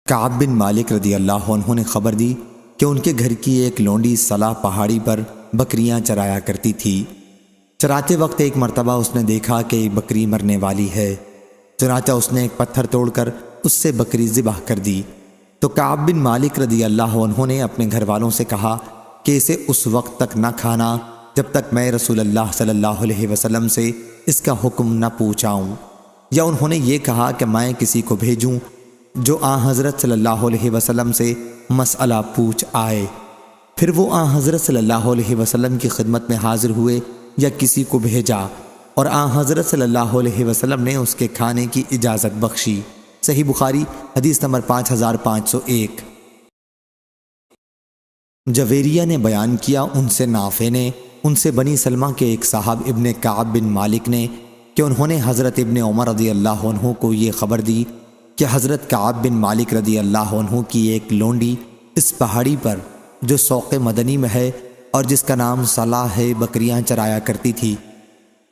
کعب بن مالک رضی اللہ عنہ نے خبر دی کہ ان کے گھر کی ایک لونڈی صلاح پہاڑی پر بکریاں چرایا کرتی تھی۔ چراتے وقت ایک مرتبہ اس نے دیکھا کہ ایک بکری مرنے والی ہے، چنانچہ اس نے ایک پتھر توڑ کر اس سے بکری ذبح کر دی۔ تو کعب بن مالک رضی اللہ عنہ نے اپنے گھر والوں سے کہا کہ اسے اس وقت تک نہ کھانا جب تک میں رسول اللہ صلی اللہ علیہ وسلم سے اس کا حکم نہ پوچھاؤں، یا انہوں نے یہ کہا کہ میں کسی کو بھیجوں جو حضرت صلی اللہ علیہ وسلم سے مسئلہ پوچھ آئے۔ پھر وہ حضرت صلی اللہ علیہ وسلم کی خدمت میں حاضر ہوئے یا کسی کو بھیجا، اور حضرت صلی اللہ علیہ وسلم نے اس کے کھانے کی اجازت بخشی۔ صحیح بخاری حدیث نمبر 5501۔ جویریہ نے بیان کیا ان سے نافع نے، ان سے بنی سلمہ کے ایک صاحب ابن کعب بن مالک نے کہ انہوں نے حضرت ابن عمر رضی اللہ عنہ کو یہ خبر دی کہ حضرت کعب بن مالک رضی اللہ عنہ کی ایک لونڈی اس پہاڑی پر جو سوق مدنی میں ہے اور جس کا نام صلاح ہے بکریاں چرایا کرتی تھی،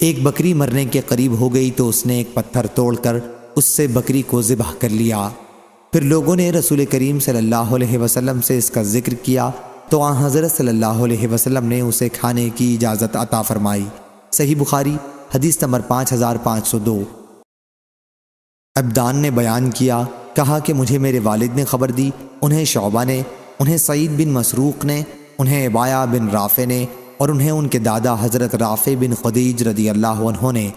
ایک بکری مرنے کے قریب ہو گئی تو اس نے ایک پتھر توڑ کر اس سے بکری کو ذبح کر لیا۔ پھر لوگوں نے رسول کریم صلی اللہ علیہ وسلم سے اس کا ذکر کیا تو حضرت صلی اللہ علیہ وسلم نے اسے کھانے کی اجازت عطا فرمائی۔ صحیح بخاری حدیث نمبر 5502۔ عبدان نے بیان کیا، کہا کہ مجھے میرے والد نے خبر دی، انہیں شعبہ نے، انہیں سعید بن مسروق نے، انہیں عبایہ بن رافع نے، اور انہیں ان کے دادا حضرت رافع بن خدیج رضی اللہ عنہ نے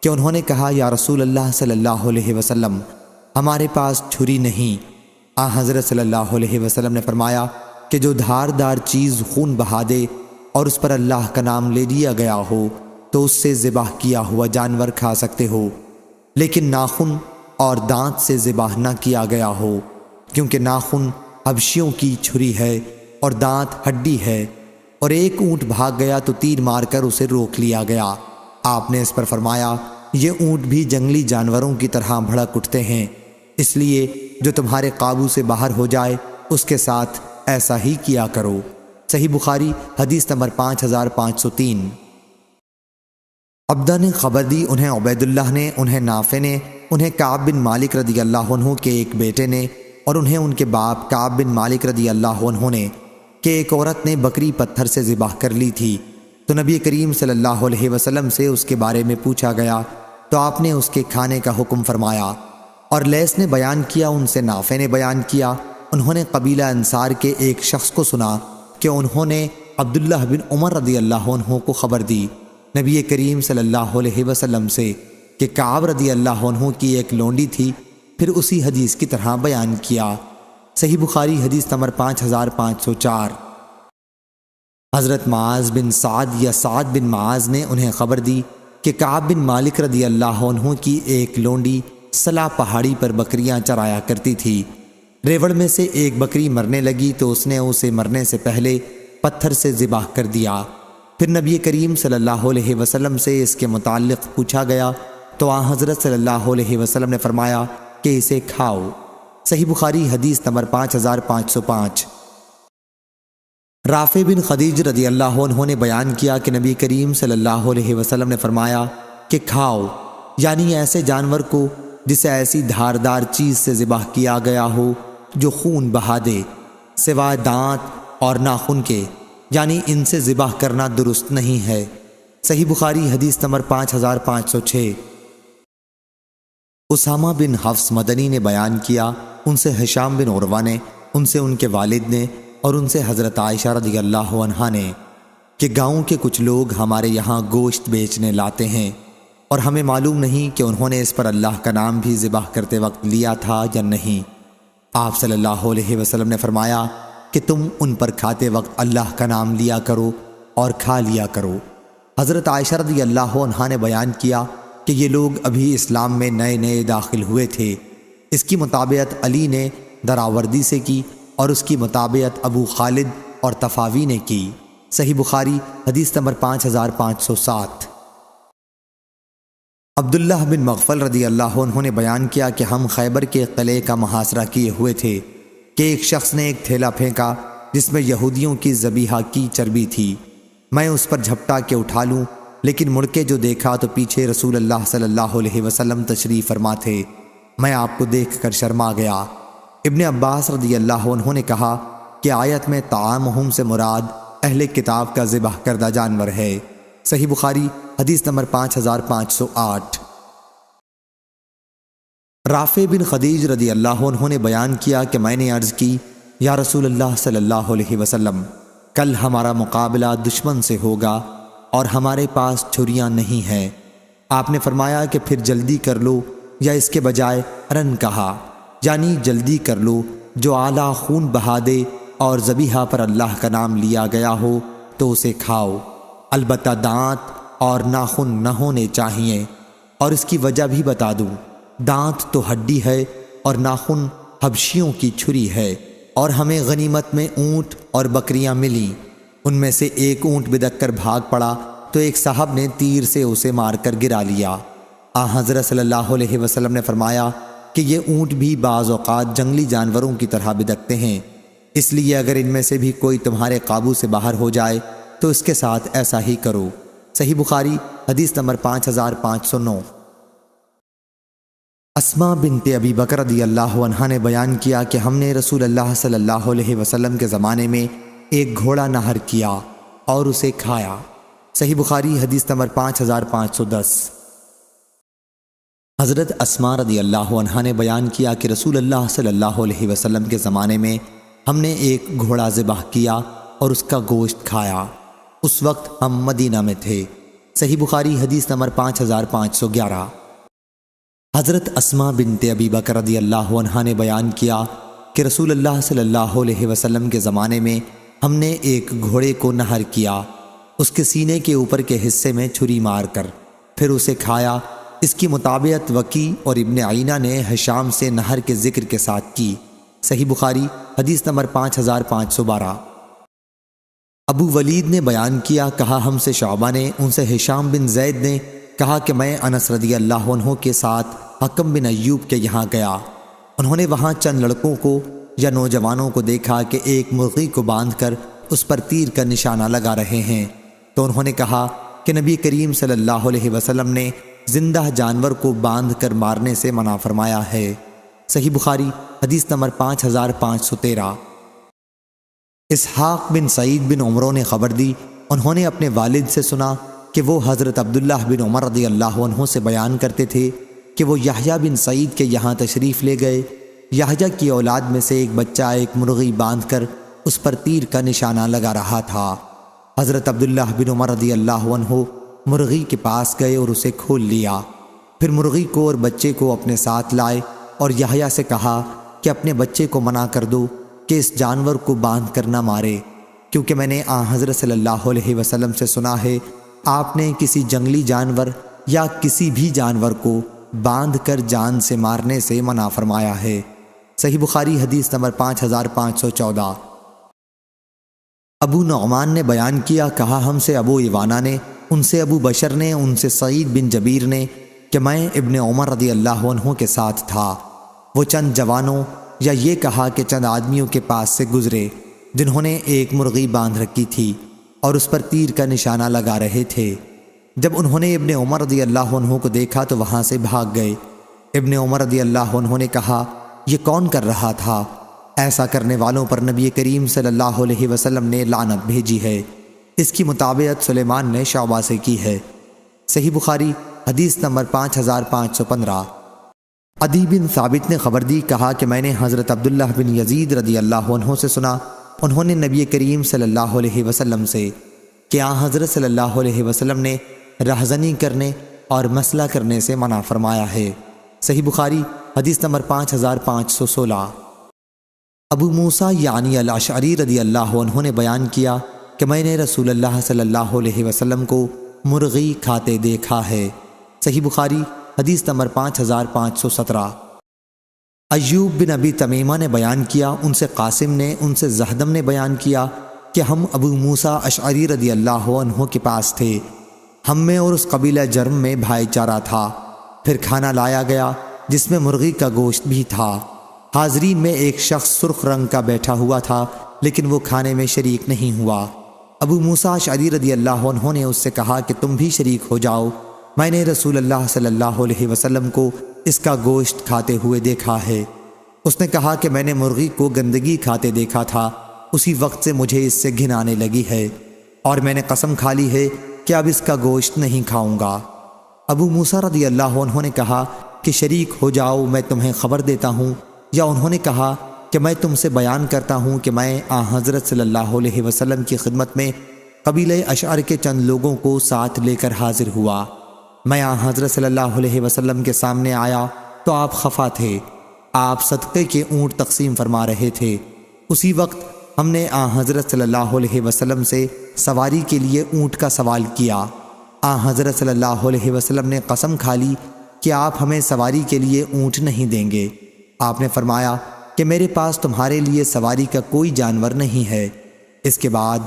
کہ انہوں نے کہا یا رسول اللہ صلی اللہ علیہ وسلم، ہمارے پاس چھری نہیں۔ حضرت صلی اللہ علیہ وسلم نے فرمایا کہ جو دھاردار چیز خون بہا دے اور اس پر اللہ کا نام لے لیا گیا ہو تو اس سے ذبح کیا ہوا جانور کھا سکتے ہو، لیکن ناخن اور دانت سے ذبح نہ کیا گیا ہو، کیونکہ ناخن حبشیوں کی چھری ہے اور دانت ہڈی ہے، اور ایک اونٹ بھاگ گیا تو تیر مار کر اسے روک لیا گیا۔ آپ نے اس پر فرمایا یہ اونٹ بھی جنگلی جانوروں کی طرح بھڑک اٹھتے ہیں، اس لیے جو تمہارے قابو سے باہر ہو جائے اس کے ساتھ ایسا ہی کیا کرو۔ صحیح بخاری حدیث نمبر 5503۔ عبدہ نے خبر دی، انہیں عبید اللہ نے، انہیں نافع نے، انہیں کعب بن مالک رضی اللہ عنہ کے ایک بیٹے نے، اور انہیں ان کے باپ کعب بن مالک رضی اللہ عنہ نے کہ ایک عورت نے بکری پتھر سے ذبح کر لی تھی، تو نبی کریم صلی اللہ علیہ وسلم سے اس کے بارے میں پوچھا گیا تو آپ نے اس کے کھانے کا حکم فرمایا۔ اور لیث نے بیان کیا، ان سے نافع نے بیان کیا، انہوں نے قبیلہ انصار کے ایک شخص کو سنا کہ انہوں نے عبداللہ بن عمر رضی اللہ عنہ کو خبر دی نبی کریم صلی اللہ علیہ وسلم سے کہ کعب رضی اللہ عنہ کی ایک لونڈی تھی، پھر اسی حدیث کی طرح بیان کیا۔ صحیح بخاری حدیث نمبر 5504۔ حضرت معاذ بن سعد یا سعد بن معاذ نے انہیں خبر دی کہ کعب بن مالک رضی اللہ عنہ کی ایک لونڈی صلاح پہاڑی پر بکریاں چرایا کرتی تھی، ریوڑ میں سے ایک بکری مرنے لگی تو اس نے اسے مرنے سے پہلے پتھر سے ذبح کر دیا۔ پھر نبی کریم صلی اللہ علیہ وسلم سے اس کے متعلق پوچھا گیا تو حضرت صلی اللہ علیہ وسلم نے فرمایا کہ اسے کھاؤ۔ صحیح بخاری حدیث نمبر 5505۔ رافع بن خدیج رضی اللہ عنہ نے بیان کیا کہ نبی کریم صلی اللہ علیہ وسلم نے فرمایا کہ کھاؤ، یعنی ایسے جانور کو جسے ایسی دھاردار چیز سے ذبح کیا گیا ہو جو خون بہا دے، سوائے دانت اور ناخن کے، یعنی ان سے ذبح کرنا درست نہیں ہے۔ صحیح بخاری حدیث نمبر 5506۔ اسامہ بن حفص مدنی نے بیان کیا، ان سے ہشام بن عروہ نے، ان سے ان کے والد نے، اور ان سے حضرت عائشہ رضی اللہ عنہا نے کہ گاؤں کے کچھ لوگ ہمارے یہاں گوشت بیچنے لاتے ہیں، اور ہمیں معلوم نہیں کہ انہوں نے اس پر اللہ کا نام بھی ذبح کرتے وقت لیا تھا یا نہیں۔ آپ صلی اللہ علیہ وسلم نے فرمایا کہ تم ان پر کھاتے وقت اللہ کا نام لیا کرو اور کھا لیا کرو۔ حضرت عائشہ رضی اللہ عنہا نے بیان کیا کہ یہ لوگ ابھی اسلام میں نئے نئے داخل ہوئے تھے۔ اس کی مطابعت علی نے دراوردی سے کی اور اس کی مطابعت ابو خالد اور تفاوی نے کی۔ صحیح بخاری حدیث نمبر 5507۔ عبداللہ بن مغفل رضی اللہ عنہ نے بیان کیا کہ ہم خیبر کے قلعے کا محاصرہ کیے ہوئے تھے کہ ایک شخص نے ایک تھیلا پھینکا جس میں یہودیوں کی ذبیحہ کی چربی تھی۔ میں اس پر جھپٹا کے اٹھا لوں، لیکن مڑ کے جو دیکھا تو پیچھے رسول اللہ صلی اللہ علیہ وسلم تشریف فرما تھے۔ میں آپ کو دیکھ کر شرما گیا۔ ابن عباس رضی اللہ عنہ نے کہا کہ آیت میں طعامہم سے مراد اہل کتاب کا ذبح کردہ جانور ہے۔ صحیح بخاری حدیث نمبر 5508۔ رافع بن خدیج رضی اللہ عنہ نے بیان کیا کہ میں نے عرض کی، یا رسول اللہ صلی اللہ علیہ وسلم، کل ہمارا مقابلہ دشمن سے ہوگا اور ہمارے پاس چھریاں نہیں ہیں۔ آپ نے فرمایا کہ پھر جلدی کر لو، یا اس کے بجائے رن کہا، یعنی جلدی کر لو، جو اعلیٰ خون بہا دے اور ذبیحہ پر اللہ کا نام لیا گیا ہو تو اسے کھاؤ، البتہ دانت اور ناخن نہ ہونے چاہیے۔ اور اس کی وجہ بھی بتا دوں، دانت تو ہڈی ہے اور ناخن حبشیوں کی چھری ہے، اور ہمیں غنیمت میں اونٹ اور بکریاں ملیں۔ ان میں سے ایک اونٹ بدک کر بھاگ پڑا تو ایک صاحب نے تیر سے اسے مار کر گرا لیا۔ حضرت صلی اللہ علیہ وسلم نے فرمایا کہ یہ اونٹ بھی بعض اوقات جنگلی جانوروں کی طرح بدکتے ہیں، اس لیے اگر ان میں سے بھی کوئی تمہارے قابو سے باہر ہو جائے تو اس کے ساتھ ایسا ہی کرو۔ صحیح بخاری حدیث نمبر 5509۔ اسماء بنت ابی بکر رضی اللہ عنہا نے بیان کیا کہ ہم نے رسول اللہ صلی اللہ علیہ وسلم کے زمانے میں ایک گھوڑا نہر کیا اور اسے کھایا۔ صحیح بخاری حدیث نمبر 5510۔ حضرت اسماء رضی اللہ عنہا نے بیان کیا کہ رسول اللہ صلی اللہ علیہ وسلم کے زمانے میں ہم نے ایک گھوڑا ذبح کیا اور اس کا گوشت کھایا۔ اس وقت ہم مدینہ میں تھے۔ صحیح بخاری حدیث نمبر 5511۔ حضرت اسماء بنت ابی بکر رضی اللہ عنہا نے بیان کیا کہ رسول اللہ صلی اللہ علیہ وسلم کے زمانے میں ہم نے ایک گھوڑے کو نہر کیا، اس کے سینے کے اوپر کے حصے میں چھری مار کر، پھر اسے کھایا۔ اس کی مطابعت وکی اور ابن عینہ نے ہشام سے نہر کے ذکر کے ساتھ کی۔ صحیح بخاری حدیث نمبر 5512۔ ابو ولید نے بیان کیا، کہا ہم سے شعبہ نے، ان سے ہشام بن زید نے کہا کہ میں انس رضی اللہ عنہ کے ساتھ حکم بن ایوب کے یہاں گیا۔ انہوں نے وہاں چند لڑکوں کو یا نوجوانوں کو دیکھا کہ ایک مرغی کو باندھ کر اس پر تیر کا نشانہ لگا رہے ہیں، تو انہوں نے کہا کہ نبی کریم صلی اللہ علیہ وسلم نے زندہ جانور کو باندھ کر مارنے سے منع فرمایا ہے۔ صحیح بخاری حدیث نمبر 5513۔ اسحاق بن سعید بن عمرو نے خبر دی، انہوں نے اپنے والد سے سنا کہ وہ حضرت عبداللہ بن عمر رضی اللہ عنہ سے بیان کرتے تھے کہ وہ یحییٰ بن سعید کے یہاں تشریف لے گئے۔ یحییٰ کی اولاد میں سے ایک بچہ ایک مرغی باندھ کر اس پر تیر کا نشانہ لگا رہا تھا۔ حضرت عبداللہ بن عمر رضی اللہ عنہ مرغی کے پاس گئے اور اسے کھول لیا، پھر مرغی کو اور بچے کو اپنے ساتھ لائے اور یحییٰ سے کہا کہ اپنے بچے کو منع کر دو کہ اس جانور کو باندھ کر نہ مارے، کیونکہ میں نے حضرت صلی اللہ علیہ وسلم سے سنا ہے آپ نے کسی جنگلی جانور یا کسی بھی جانور کو باندھ کر جان سے مارنے سے منع فرمایا ہے۔ صحیح بخاری حدیث نمبر 5514۔ ابو نعمان نے بیان کیا، کہا ہم سے ابو ایوانہ نے، ان سے ابو بشر نے، ان سے سعید بن جبیر نے کہ میں ابن عمر رضی اللہ عنہ کے ساتھ تھا۔ وہ چند جوانوں یا یہ کہا کہ چند آدمیوں کے پاس سے گزرے جنہوں نے ایک مرغی باندھ رکھی تھی اور اس پر تیر کا نشانہ لگا رہے تھے۔ جب انہوں نے ابن عمر رضی اللہ عنہ کو دیکھا تو وہاں سے بھاگ گئے۔ ابن عمر رضی اللہ عنہ نے کہا یہ کون کر رہا تھا؟ ایسا کرنے والوں پر نبی کریم صلی اللہ علیہ وسلم نے لعنت بھیجی ہے۔ اس کی مطابعت سلیمان نے شعبہ سے کی ہے۔ صحیح بخاری حدیث نمبر 5515۔ عدی بن ثابت نے خبر دی، کہا کہ میں نے حضرت عبداللہ بن یزید رضی اللہ عنہ سے سنا، انہوں نے نبی کریم صلی اللہ علیہ وسلم سے کہ حضرت صلی اللہ علیہ وسلم نے رہزنی کرنے اور مسئلہ کرنے سے منع فرمایا ہے۔ صحیح بخاری حدیث نمبر 5516۔ ابو موسیٰ یعنی الاشعری رضی اللہ عنہ نے بیان کیا کہ میں نے رسول اللہ صلی اللہ علیہ وسلم کو مرغی کھاتے دیکھا ہے۔ صحیح بخاری حدیث نمبر 5517۔ ایوب بن ابی تمیمہ نے بیان کیا، ان سے قاسم نے، ان سے زہدم نے بیان کیا کہ ہم ابو موسیٰ اشعری رضی اللہ عنہ کے پاس تھے، ہم میں اور اس قبیلہ جرم میں بھائی چارہ تھا۔ پھر کھانا لایا گیا جس میں مرغی کا گوشت بھی تھا۔ حاضرین میں ایک شخص سرخ رنگ کا بیٹھا ہوا تھا لیکن وہ کھانے میں شریک نہیں ہوا۔ ابو موسیٰ اشعری رضی اللہ عنہ نے اس سے کہا کہ تم بھی شریک ہو جاؤ، میں نے رسول اللہ صلی اللہ علیہ وسلم کو اس کا گوشت کھاتے ہوئے دیکھا ہے۔ اس نے کہا کہ میں نے مرغی کو گندگی کھاتے دیکھا تھا، اسی وقت سے مجھے اس سے گھن آنے لگی ہے، اور میں نے قسم کھا لی ہے کہ اب اس کا گوشت نہیں کھاؤں گا۔ ابو موسیٰ رضی اللہ عنہ نے کہا کہ شریک ہو جاؤ، میں تمہیں خبر دیتا ہوں، یا انہوں نے کہا کہ میں تم سے بیان کرتا ہوں کہ میں حضرت صلی اللہ علیہ وسلم کی خدمت میں قبیلہ اشعر کے چند لوگوں کو ساتھ لے کر حاضر ہوا۔ میں حضرت صلی اللہ علیہ وسلم کے سامنے آیا تو آپ خفا تھے، آپ صدقے کے اونٹ تقسیم فرما رہے تھے۔ اسی وقت ہم نے حضرت صلی اللہ علیہ وسلم سے سواری کے لیے اونٹ کا سوال کیا۔ حضرت صلی اللہ علیہ وسلم نے قسم کھا لی کہ آپ ہمیں سواری کے لیے اونٹ نہیں دیں گے۔ آپ نے فرمایا کہ میرے پاس تمہارے لیے سواری کا کوئی جانور نہیں ہے۔ اس کے بعد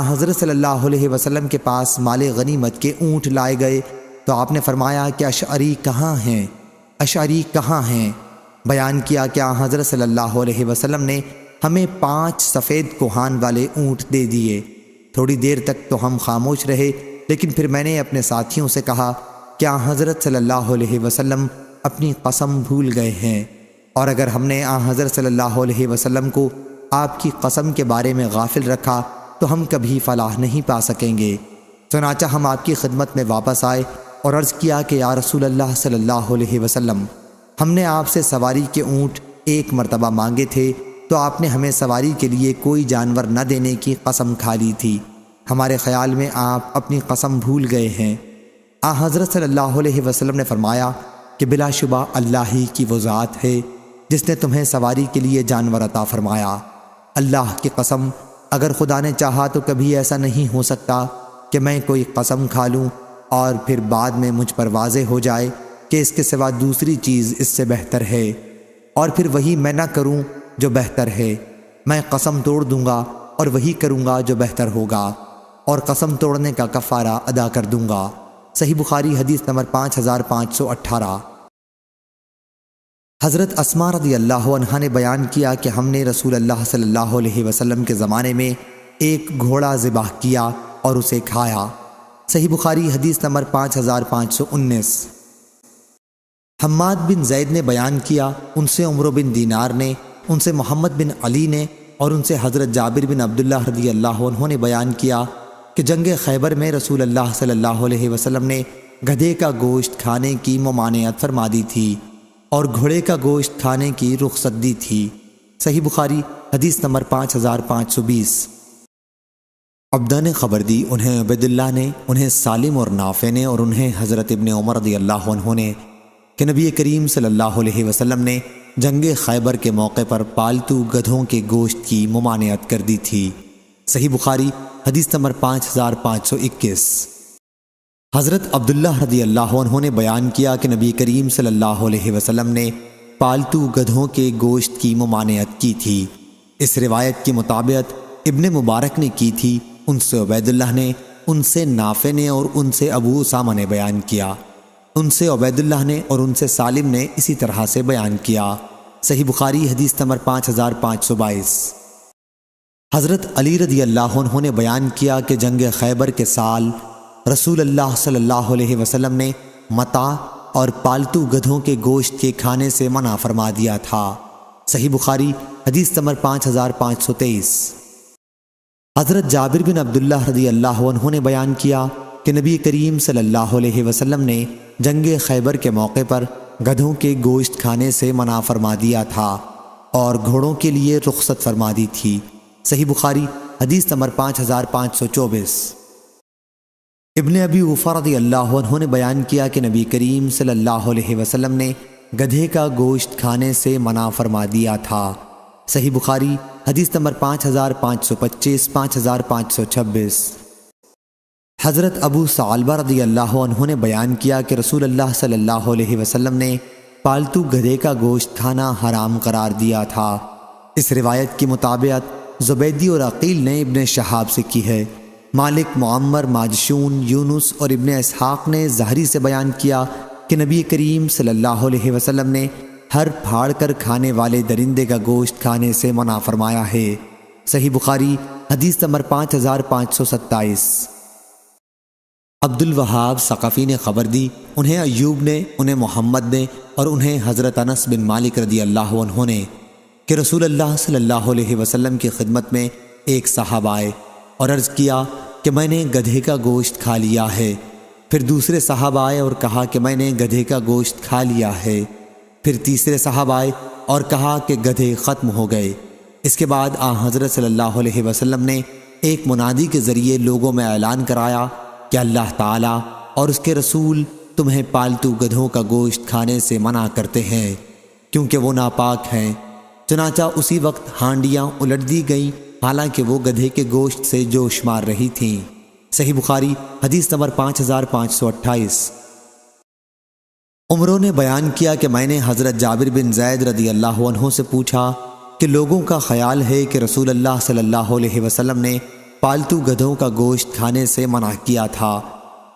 حضرت صلی اللہ علیہ وسلم کے پاس مال غنیمت کے اونٹ لائے گئے تو آپ نے فرمایا کہ اشعری کہاں ہیں؟ اشعری کہاں ہیں؟ بیان کیا کہ حضرت صلی اللہ علیہ وسلم نے ہمیں 5 سفید کوہان والے اونٹ دے دیے۔ تھوڑی دیر تک تو ہم خاموش رہے، لیکن پھر میں نے اپنے ساتھیوں سے کہا کہ حضرت صلی اللہ علیہ وسلم اپنی قسم بھول گئے ہیں، اور اگر ہم نے حضرت صلی اللہ علیہ وسلم کو آپ کی قسم کے بارے میں غافل رکھا تو ہم کبھی فلاح نہیں پا سکیں گے۔ چنانچہ ہم آپ کی خدمت میں واپس آئے اور عرض کیا کہ یا رسول اللہ صلی اللہ علیہ وسلم، ہم نے آپ سے سواری کے اونٹ 1 مرتبہ مانگے تھے تو آپ نے ہمیں سواری کے لیے کوئی جانور نہ دینے کی قسم کھا لی تھی، ہمارے خیال میں آپ اپنی قسم بھول گئے ہیں۔ حضرت صلی اللہ علیہ وسلم نے فرمایا کہ بلا شبہ اللہ ہی کی وہ ذات ہے جس نے تمہیں سواری کے لیے جانور عطا فرمایا۔ اللہ کی قسم، اگر خدا نے چاہا تو کبھی ایسا نہیں ہو سکتا کہ میں کوئی قسم کھا لوں اور پھر بعد میں مجھ پر واضح ہو جائے کہ اس کے سوا دوسری چیز اس سے بہتر ہے، اور پھر وہی میں نہ کروں جو بہتر ہے۔ میں قسم توڑ دوں گا اور وہی کروں گا جو بہتر ہوگا، اور قسم توڑنے کا کفارہ ادا کر دوں گا۔ صحیح بخاری حدیث نمبر 5518۔ حضرت اسماء رضی اللہ عنہا نے بیان کیا کہ ہم نے رسول اللہ صلی اللہ علیہ وسلم کے زمانے میں ایک گھوڑا ذبح کیا اور اسے کھایا۔ صحیح بخاری حدیث نمبر 5519۔ حماد بن زید نے بیان کیا، ان سے عمرو بن دینار نے، ان سے محمد بن علی نے، اور ان سے حضرت جابر بن عبداللہ رضی اللہ عنہ نے بیان کیا کہ جنگ خیبر میں رسول اللہ صلی اللہ علیہ وسلم نے گدھے کا گوشت کھانے کی ممانعت فرما دی تھی اور گھوڑے کا گوشت کھانے کی رخصت دی تھی۔ صحیح بخاری حدیث نمبر 5520۔ عبدہ نے خبر دی، انہیں عبیداللہ نے، انہیں سالم اور نافع نے، اور انہیں حضرت ابن عمر رضی اللہ عنہ نے کہ نبی کریم صلی اللہ علیہ وسلم نے جنگ خیبر کے موقع پر پالتو گدھوں کے گوشت کی ممانعت کر دی تھی۔ صحیح بخاری حدیث نمبر 5521۔ حضرت عبداللہ رضی اللہ عنہ نے بیان کیا کہ نبی کریم صلی اللہ علیہ وسلم نے پالتو گدھوں کے گوشت کی ممانعت کی تھی۔ اس روایت کی مطابقت ابن مبارک نے کی تھی، ان سے عبیداللہ نے، ان سے نافع نے، اور ان سے ابو اسامہ نے بیان کیا، ان سے عبیداللہ نے، اور ان سے سالم نے اسی طرح سے بیان کیا۔ صحیح بخاری حدیث نمبر 5522۔ حضرت علی رضی اللہ عنہ نے بیان کیا کہ جنگ خیبر کے سال رسول اللہ صلی اللہ علیہ وسلم نے متاع اور پالتو گدھوں کے گوشت کے کھانے سے منع فرما دیا تھا۔ صحیح بخاری حدیث نمبر 5523۔ حضرت جابر بن عبداللہ رضی اللہ عنہ نے بیان کیا کہ نبی کریم صلی اللہ علیہ وسلم نے جنگ خیبر کے موقع پر گدھوں کے گوشت کھانے سے منع فرما دیا تھا اور گھوڑوں کے لیے رخصت فرما دی تھی۔ صحیح بخاری حدیث نمبر 5524۔ ابن ابی اوفا رضی اللہ عنہ نے بیان کیا کہ نبی کریم صلی اللہ علیہ وسلم نے گدھے کا گوشت کھانے سے منع فرما دیا تھا۔ صحیح بخاری حدیث نمبر 5525، 5526۔ حضرت ابو ثعلبہ رضی اللہ عنہ نے بیان کیا کہ رسول اللہ صلی اللہ علیہ وسلم نے پالتو گدھے کا گوشت کھانا حرام قرار دیا تھا۔ اس روایت کی مطابقت زبیدی اور عقیل نے ابن شہاب سے کی ہے۔ مالک، معمر، ماجشون، یونس اور ابن اسحاق نے زہری سے بیان کیا کہ نبی کریم صلی اللہ علیہ وسلم نے ہر پھاڑ کر کھانے والے درندے کا گوشت کھانے سے منع فرمایا ہے۔ صحیح بخاری حدیث نمبر 5527۔ عبد الوہاب ثقفی نے خبر دی، انہیں ایوب نے، انہیں محمد نے، اور انہیں حضرت انس بن مالک رضی اللہ عنہ نے کہ رسول اللہ صلی اللہ علیہ وسلم کی خدمت میں ایک صاحب آئے اور عرض کیا کہ میں نے گدھے کا گوشت کھا لیا ہے۔ پھر دوسرے صاحب آئے اور کہا کہ میں نے گدھے کا گوشت کھا لیا ہے۔ پھر تیسرے صاحب آئے اور کہا کہ گدھے ختم ہو گئے۔ اس کے بعد حضرت صلی اللہ علیہ وسلم نے ایک منادی کے ذریعے لوگوں میں اعلان کرایا کہ اللہ تعالیٰ اور اس کے رسول تمہیں پالتو گدھوں کا گوشت کھانے سے منع کرتے ہیں کیونکہ وہ ناپاک ہیں۔ چنانچہ اسی وقت ہانڈیاں الٹ دی گئیں، حالانکہ وہ گدھے کے گوشت سے جوش مار رہی تھیں۔ صحیح بخاری حدیث نمبر 5528۔ عمروں نے بیان کیا کہ میں نے حضرت جابر بن زید رضی اللہ عنہ سے پوچھا کہ لوگوں کا خیال ہے کہ رسول اللہ صلی اللہ علیہ وسلم نے پالتو گدھوں کا گوشت کھانے سے منع کیا تھا۔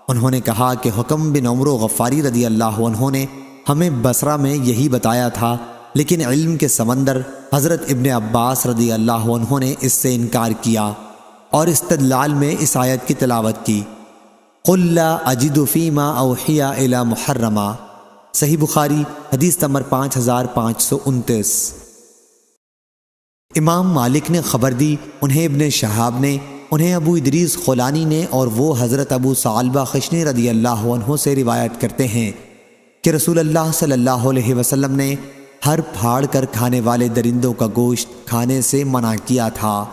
انہوں نے کہا کہ حکم بن عمرو غفاری رضی اللہ عنہ نے ہمیں بصرہ میں یہی بتایا تھا، لیکن علم کے سمندر حضرت ابن عباس رضی اللہ عنہ نے اس سے انکار کیا اور استدلال میں اس آیت کی تلاوت کی، قُلْ لَا أَجِدُ فِي مَا أَوْحِيَ إِلَى مُحَرَّمًا۔ صحیح بخاری حدیث نمبر 5529۔ امام مالک نے خبر دی، انہیں ابن شہاب نے، انہیں ابو ادریس خولانی نے، اور وہ حضرت ابو ثعلبہ خشنی رضی اللہ عنہ سے روایت کرتے ہیں کہ رسول اللہ صلی اللہ علیہ وسلم نے ہر پھاڑ کر کھانے والے درندوں کا گوشت کھانے سے منع کیا تھا۔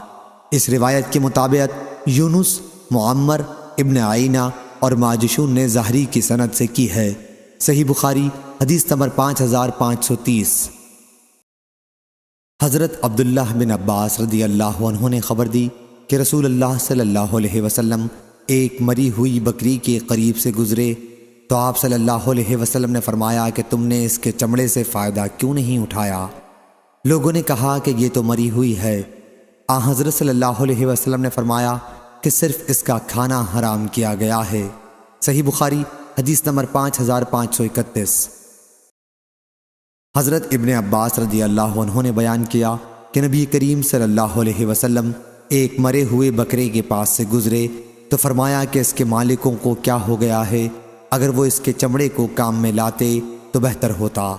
اس روایت کے مطابق یونس، معمر، ابن عینہ اور ماجشون نے زہری کی سند سے کی ہے۔ صحیح بخاری حدیث نمبر 5530۔ حضرت عبداللہ بن عباس رضی اللہ عنہ نے خبر دی کہ رسول اللہ صلی اللہ علیہ وسلم ایک مری ہوئی بکری کے قریب سے گزرے تو آپ صلی اللہ علیہ وسلم نے فرمایا کہ تم نے اس کے چمڑے سے فائدہ کیوں نہیں اٹھایا؟ لوگوں نے کہا کہ یہ تو مری ہوئی ہے۔ حضرت صلی اللہ علیہ وسلم نے فرمایا کہ صرف اس کا کھانا حرام کیا گیا ہے۔ صحیح بخاری حدیث نمبر 5531۔ حضرت ابن عباس رضی اللہ عنہ نے بیان کیا کہ نبی کریم صلی اللہ علیہ وسلم ایک مرے ہوئے بکرے کے پاس سے گزرے تو فرمایا کہ اس کے مالکوں کو کیا ہو گیا ہے، اگر وہ اس کے چمڑے کو کام میں لاتے تو بہتر ہوتا۔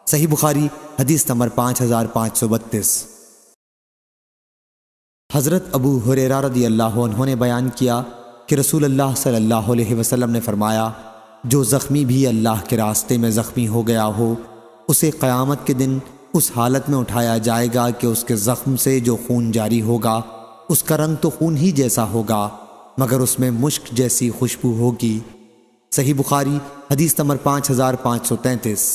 صحیح بخاری حدیث نمبر 5532۔ حضرت ابو ہریرہ رضی اللہ عنہ نے بیان کیا کہ رسول اللہ صلی اللہ علیہ وسلم نے فرمایا، جو زخمی بھی اللہ کے راستے میں زخمی ہو گیا ہو اسے قیامت کے دن اس حالت میں اٹھایا جائے گا کہ اس کے زخم سے جو خون جاری ہوگا اس کا رنگ تو خون ہی جیسا ہوگا مگر اس میں مشک جیسی خوشبو ہوگی۔ صحیح بخاری حدیث نمبر 5533۔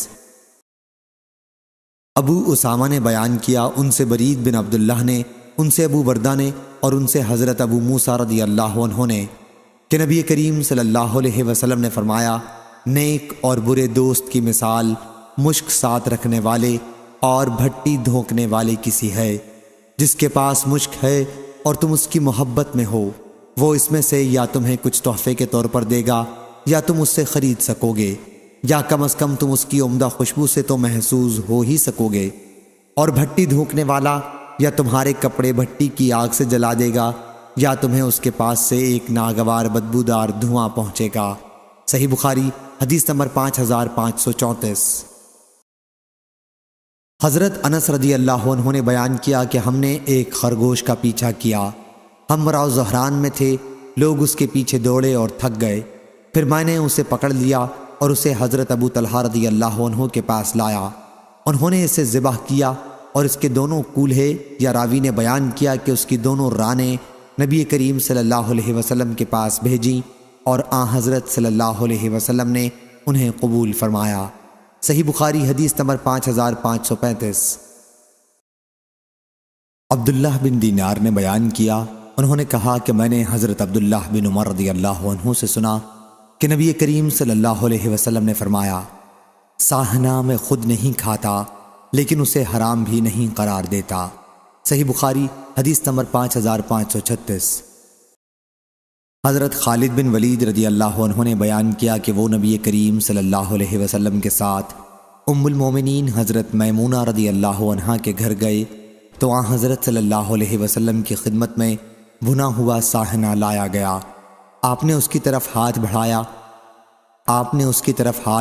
ابو اسامہ نے بیان کیا، ان سے برید بن عبداللہ نے، ان سے ابو بردہ نے، اور ان سے حضرت ابو موسیٰ رضی اللہ عنہ نے کہ نبی کریم صلی اللہ علیہ وسلم نے فرمایا، نیک اور برے دوست کی مثال مشک ساتھ رکھنے والے اور بھٹی دھونکنے والے کسی ہے۔ جس کے پاس مشک ہے اور تم اس کی محبت میں ہو، وہ اس میں سے یا تمہیں کچھ تحفے کے طور پر دے گا یا تم اس سے خرید سکو گے، یا کم از کم تم اس کی عمدہ خوشبو سے تو محسوس ہو ہی سکو گے، اور بھٹی دھونکنے والا یا تمہارے کپڑے بھٹی کی آگ سے جلا دے گا یا تمہیں اس کے پاس سے ایک ناگوار بدبودار دھواں پہنچے گا۔ صحیح بخاری حدیث نمبر 5534۔ حضرت انس رضی اللہ عنہ نے بیان کیا کہ ہم نے ایک خرگوش کا پیچھا کیا، ہم مراؤ زہران میں تھے، لوگ اس کے پیچھے دوڑے اور تھک گئے، پھر میں نے اسے پکڑ لیا اور اسے حضرت ابو طلحہ رضی اللہ عنہ کے پاس لایا، انہوں نے اسے ذبح کیا اور اس کے دونوں کولہے، یا راوی نے بیان کیا کہ اس کی دونوں رانیں نبی کریم صلی اللہ علیہ وسلم کے پاس بھیجیں اور حضرت صلی اللہ علیہ وسلم نے انہیں قبول فرمایا۔ صحیح بخاری حدیث نمبر 5535۔ عبداللہ بن دینار نے بیان کیا، انہوں نے کہا کہ میں نے حضرت عبداللہ بن عمر رضی اللہ عنہ سے سنا کہ نبی کریم صلی اللہ علیہ وسلم نے فرمایا، ساہنا میں خود نہیں کھاتا لیکن اسے حرام بھی نہیں قرار دیتا۔ صحیح بخاری حدیث نمبر 5536۔ حضرت خالد بن ولید رضی اللہ عنہ نے بیان کیا کہ وہ نبی کریم صلی اللہ علیہ وسلم کے ساتھ ام المومنین حضرت میمونہ رضی اللہ عنہا کے گھر گئے تو حضرت صلی اللہ علیہ وسلم کی خدمت میں بھنا ہوا ساہنا لایا گیا۔ آپ نے اس کی طرف ہاتھ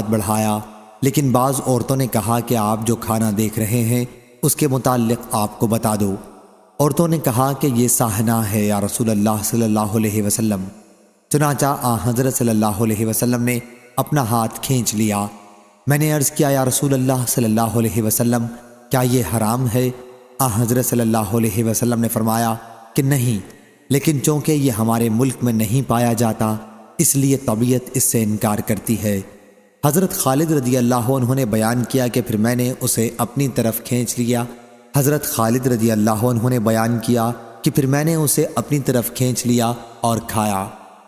بڑھایا لیکن بعض عورتوں نے کہا کہ آپ جو کھانا دیکھ رہے ہیں اس کے متعلق آپ کو بتا دو۔ عورتوں نے کہا کہ یہ ساہنا ہے یا رسول اللہ صلی اللہ علیہ وسلم۔ چنانچہ حضرت صلی اللہ علیہ وسلم نے اپنا ہاتھ کھینچ لیا۔ میں نے عرض کیا یا رسول اللہ صلی اللہ علیہ وسلم کیا یہ حرام ہے؟ حضرت صلی اللہ علیہ وسلم نے فرمایا کہ نہیں، لیکن چونکہ یہ ہمارے ملک میں نہیں پایا جاتا اس لیے طبیعت اس سے انکار کرتی ہے۔ حضرت خالد رضی اللہ عنہ نے بیان کیا کہ پھر میں نے اسے اپنی طرف کھینچ لیا۔ حضرت خالد رضی اللہ عنہ نے بیان کیا کہ پھر میں نے اسے اپنی طرف کھینچ لیا اور کھایا،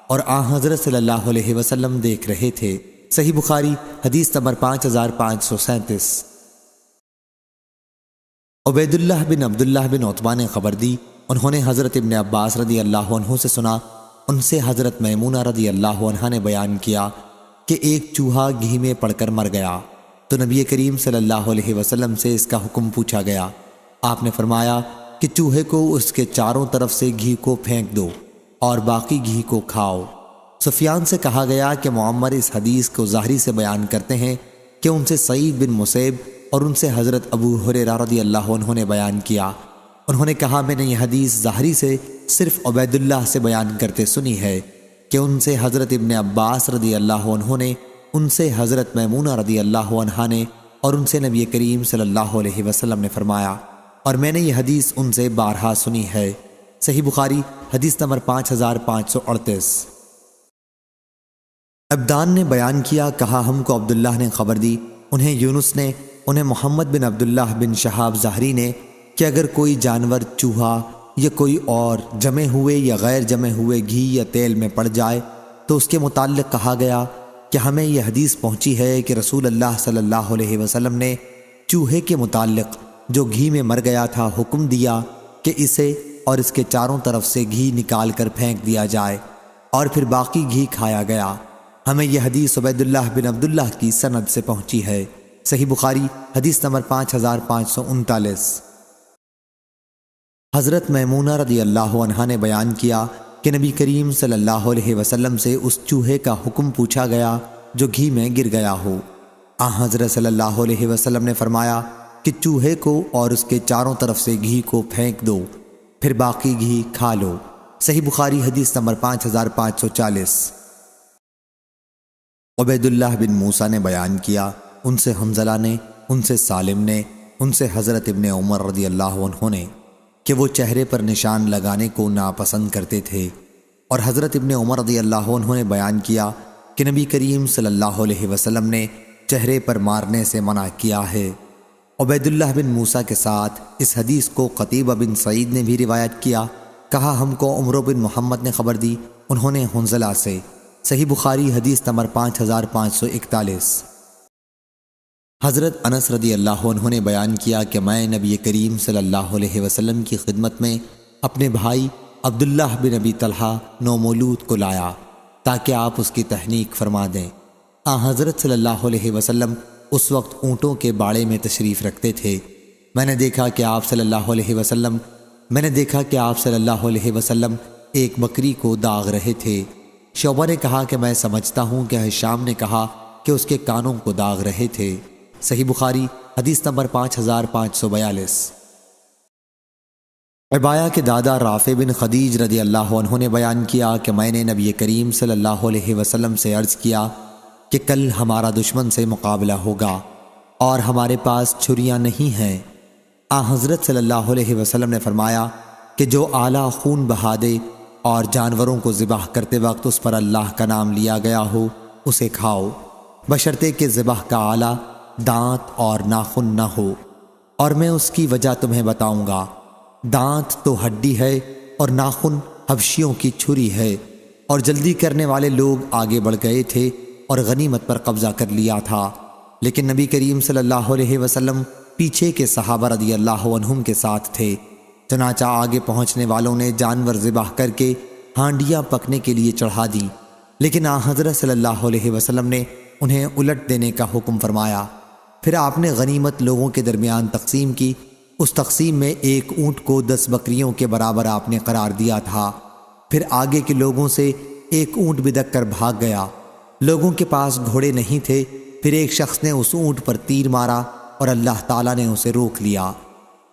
اور حضرت صلی اللہ علیہ وسلم دیکھ رہے تھے۔ صحیح بخاری حدیث نمبر 5537۔ عبید اللہ بن عبداللہ بن عتبہ نے خبر دی، انہوں نے حضرت ابن عباس رضی اللہ عنہ سے سنا، ان سے حضرت میمونہ رضی اللہ عنہا نے بیان کیا کہ ایک چوہا گھی میں پڑ کر مر گیا تو نبی کریم صلی اللہ علیہ وسلم سے اس کا حکم پوچھا گیا۔ آپ نے فرمایا کہ چوہے کو اس کے چاروں طرف سے گھی کو پھینک دو اور باقی گھی کو کھاؤ۔ سفیان سے کہا گیا کہ معمر اس حدیث کو ظاہری سے بیان کرتے ہیں کہ ان سے سعید بن مسیب اور ان سے حضرت ابو ہریرہ رضی اللہ عنہ نے بیان کیا۔ انہوں نے کہا میں نے یہ حدیث ظاہری سے صرف عبید اللہ سے بیان کرتے سنی ہے کہ ان سے حضرت ابن عباس رضی اللہ عنہ نے، ان سے حضرت میمونہ رضی اللہ عنہا نے، اور ان سے نبی کریم صلی اللہ علیہ وسلم نے فرمایا، اور میں نے یہ حدیث ان سے بارہا سنی ہے۔ صحیح بخاری حدیث نمبر 5538۔ عبدان نے بیان کیا، کہا ہم کو عبداللہ نے خبر دی، انہیں یونس نے، انہیں محمد بن عبداللہ بن شہاب زہری نے، کہ اگر کوئی جانور چوہا یا کوئی اور جمے ہوئے یا غیر جمے ہوئے گھی یا تیل میں پڑ جائے تو اس کے متعلق کہا گیا کہ ہمیں یہ حدیث پہنچی ہے کہ رسول اللہ صلی اللہ علیہ وسلم نے چوہے کے متعلق جو گھی میں مر گیا تھا حکم دیا کہ اسے اور اس کے چاروں طرف سے گھی نکال کر پھینک دیا جائے اور پھر باقی گھی کھایا گیا۔ ہمیں یہ حدیث عبید اللہ بن عبداللہ کی سند سے پہنچی ہے۔ صحیح بخاری حدیث نمبر 5539۔ حضرت میمونہ رضی اللہ عنہا نے بیان کیا کہ نبی کریم صلی اللہ علیہ وسلم سے اس چوہے کا حکم پوچھا گیا جو گھی میں گر گیا ہو۔ حضرت صلی اللہ علیہ وسلم نے فرمایا کہ چوہے کو اور اس کے چاروں طرف سے گھی کو پھینک دو، پھر باقی گھی کھا لو۔ صحیح بخاری حدیث نمبر 5540۔ عبید اللہ بن موسیٰ نے بیان کیا، ان سے حنظلہ نے، ان سے سالم نے، ان سے حضرت ابن عمر رضی اللہ عنہ نے، کہ وہ چہرے پر نشان لگانے کو ناپسند کرتے تھے، اور حضرت ابن عمر رضی اللہ عنہ نے بیان کیا کہ نبی کریم صلی اللہ علیہ وسلم نے چہرے پر مارنے سے منع کیا ہے۔ عبید اللہ بن موسیٰ کے ساتھ اس حدیث کو قتیبہ بن سعید نے بھی روایت کیا، کہا ہم کو عمرو بن محمد نے خبر دی، انہوں نے حنظلہ سے۔ صحیح بخاری حدیث نمبر 5541۔ حضرت انس رضی اللہ عنہ نے بیان کیا کہ میں نبی کریم صلی اللہ علیہ وسلم کی خدمت میں اپنے بھائی عبداللہ بن ابی طلحہ نومولود کو لایا تاکہ آپ اس کی تحنیک فرما دیں۔ حضرت صلی اللہ علیہ وسلم اس وقت اونٹوں کے باڑے میں تشریف رکھتے تھے۔ میں نے دیکھا کہ آپ صلی اللہ علیہ وسلم ایک بکری کو داغ رہے تھے۔ شعبہ نے کہا کہ میں سمجھتا ہوں کہ ہشام نے کہا کہ اس کے کانوں کو داغ رہے تھے۔ صحیح بخاری حدیث نمبر 5542۔ عبایہ کے دادا رافع بن خدیج رضی اللہ عنہ نے بیان کیا کہ میں نے نبی کریم صلی اللہ علیہ وسلم سے عرض کیا کہ کل ہمارا دشمن سے مقابلہ ہوگا اور ہمارے پاس چھریاں نہیں ہیں۔ حضرت صلی اللہ علیہ وسلم نے فرمایا کہ جو اعلیٰ خون بہا دے اور جانوروں کو ذبح کرتے وقت اس پر اللہ کا نام لیا گیا ہو اسے کھاؤ، بشرطے کہ ذبح کا آلہ دانت اور ناخن نہ ہو، اور میں اس کی وجہ تمہیں بتاؤں گا۔ دانت تو ہڈی ہے اور ناخن حبشیوں کی چھری ہے، اور جلدی کرنے والے لوگ آگے بڑھ گئے تھے اور غنیمت پر قبضہ کر لیا تھا، لیکن نبی کریم صلی اللہ علیہ وسلم پیچھے کے صحابہ رضی اللہ عنہم کے ساتھ تھے۔ چنانچہ آگے پہنچنے والوں نے جانور ذبح کر کے ہانڈیاں پکنے کے لیے چڑھا دیں، لیکن حضرت صلی اللہ علیہ وسلم نے انہیں الٹ دینے کا حکم فرمایا۔ پھر آپ نے غنیمت لوگوں کے درمیان تقسیم کی۔ اس تقسیم میں ایک اونٹ کو 10 بکریوں کے برابر آپ نے قرار دیا تھا۔ پھر آگے کے لوگوں سے ایک اونٹ بدک کر بھاگ گیا۔ لوگوں کے پاس گھوڑے نہیں تھے۔ پھر ایک شخص نے اس اونٹ پر تیر مارا اور اللہ تعالیٰ نے اسے روک لیا۔